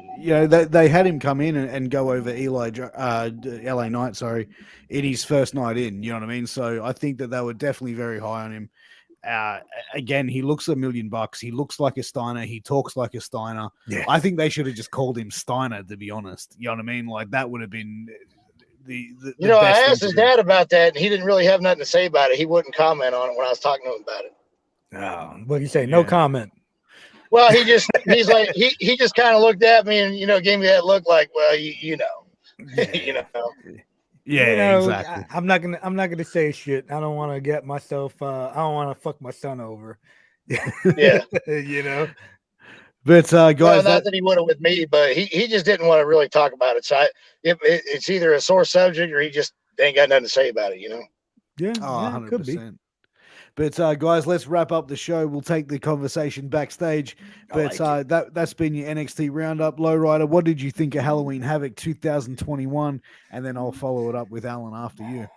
they had him come in and go over LA Knight, in his first night in. You know what I mean? So I think that they were definitely very high on him. Again, he looks $1 million. He looks like a Steiner. He talks like a Steiner. Yeah. I think they should have just called him Steiner, to be honest. You know what I mean? Like that would have been the I asked his dad about that, and he didn't really have nothing to say about it. He wouldn't comment on it when I was talking to him about it. Oh, what do you say? No comment. Well, he's like he just kind of looked at me and gave me that look like, well, you know. Yeah, exactly. I'm not gonna say shit. I don't want to get myself. I don't want to fuck my son over. Yeah, But guys, well, not that he would have with me, but he just didn't want to really talk about it. So it's either a sore subject or he just ain't got nothing to say about it. Yeah, 100%. Could be. But guys, let's wrap up the show. We'll take the conversation backstage. But that's been your NXT Roundup. LowRyda, what did you think of Halloween Havoc 2021? And then I'll follow it up with Alan after you.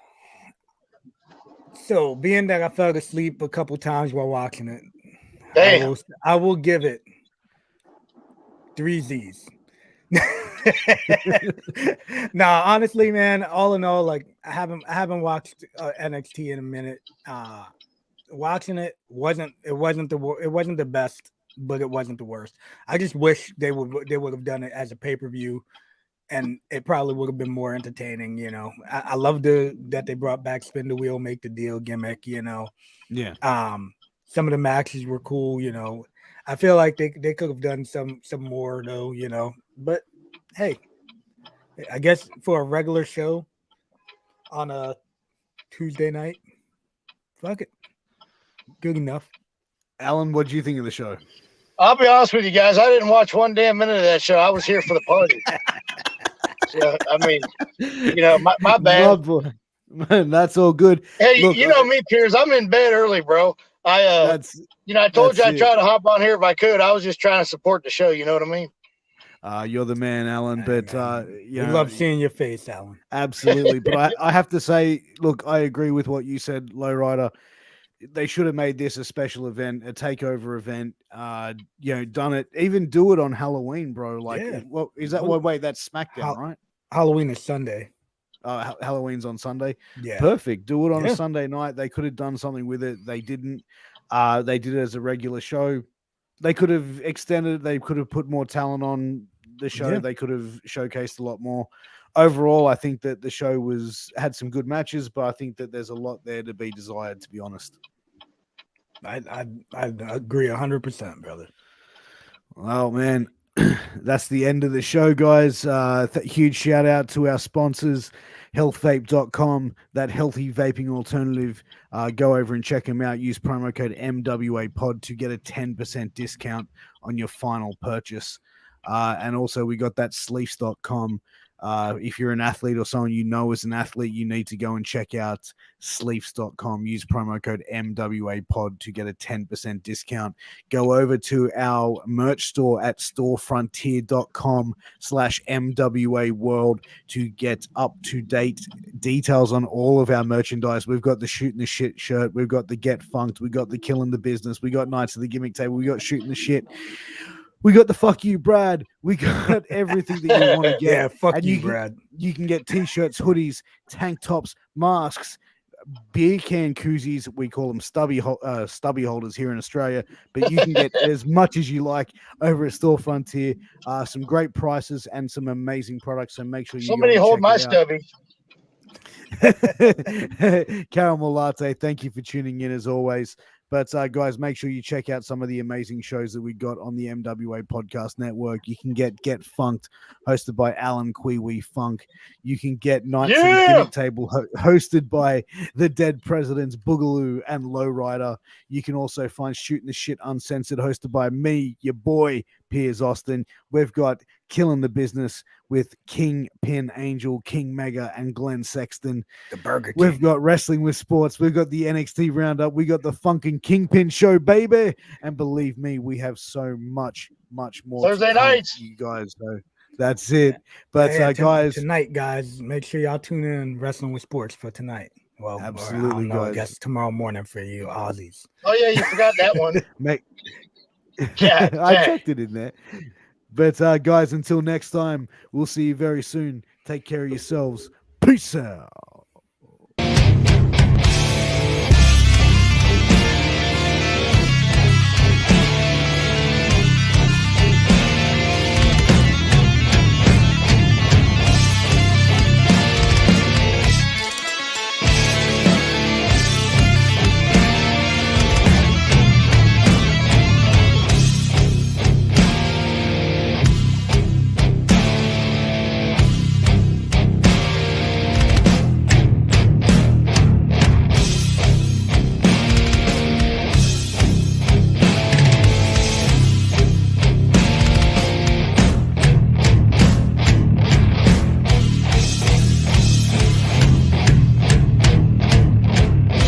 So, being that I fell asleep a couple times while watching it, I will give it 3 Z's. Nah, honestly, man, all in all, like I haven't watched NXT in a minute. Watching it wasn't the best, but it wasn't the worst. I just wish they would have done it as a pay-per-view, and it probably would have been more entertaining. I love that they brought back spin the wheel, make the deal gimmick. Yeah. Some of the matches were cool. I feel like they could have done some more though. But hey, I guess for a regular show on a Tuesday night, fuck it. Good enough. Alan, what do you think of the show? I'll be honest with you guys. I didn't watch one damn minute of that show. I was here for the party. So, I mean, my bad. Man, that's all good. Hey, look, you know me, Piers. I'm in bed early, bro. I told you I'd try to hop on here if I could. I was just trying to support the show. You know what I mean? You're the man, Alan. Hey, But man, you we know, love seeing your face, Alan. absolutely. But I have to say, look, I agree with what you said, LowRyda. They should have made this a special event, a takeover event. Done it. Even do it on Halloween, bro. Like, Yeah. what is that? Well, Wait, that's SmackDown, right? Halloween is Sunday. Halloween's on Sunday. Yeah. Perfect. Do it on a Yeah. Sunday night. They could have done something with it. They didn't. They did it as a regular show. They could have extended. They could have put more talent on the show. Yeah. They could have showcased a lot more. Overall, I think that the show had some good matches, but I think that there's a lot there to be desired, to be honest. I agree 100%, brother. Well, man, that's the end of the show, guys. Huge shout out to our sponsors, healthvape.com, that healthy vaping alternative. Go over and check them out. Use promo code MWAPOD to get a 10% discount on your final purchase. And also, we got that sleeves.com. If you're an athlete or someone you know is an athlete, you need to go and check out sleeves.com. Use promo code MWAPOD to get a 10% discount. Go over to our merch store at storefrontier.com/MWA World to get up-to-date details on all of our merchandise. We've got the Shooting the Shit shirt. We've got the Get Funked. We got the Killing the Business. We got Knights of the Gimmick Table. We got Shooting the Shit. We got the Fuck You, Brad. We got everything that you want to get. Yeah, fuck And you, Brad. You can get t-shirts, hoodies, tank tops, masks, beer can koozies. We call them stubby holders here in Australia. But you can get as much as you like over at Store Frontier. Some great prices and some amazing products. So make sure you Somebody hold my stubby. Caramel Latte, thank you for tuning in as always. But guys, make sure you check out some of the amazing shows that we got on the MWA Podcast Network. You can get Funked, hosted by Alan Kwee Funk. You can get Knights of the Gimmick Table, hosted by the Dead Presidents, Boogaloo and LowRyda. You can also find Shooting the Shit Uncensored, hosted by me, your boy, Piers Austin. We've got Killing the Business with King Pin Angel, King Mega, and Glen Sexton. The Burger King. We've got Wrestling with Sports. We've got the NXT Round Up. We got the Funkin' Kingpin Show, baby. And believe me, we have so much more Thursday nights, you guys. So that's it. But guys, tonight, guys, make sure y'all tune in Wrestling with Sports for tonight. Well, absolutely, guys. I guess tomorrow morning for you Aussies. Oh yeah, you forgot that one. Yeah, I checked it in there. But guys, until next time, we'll see you very soon. Take care of yourselves. Peace out.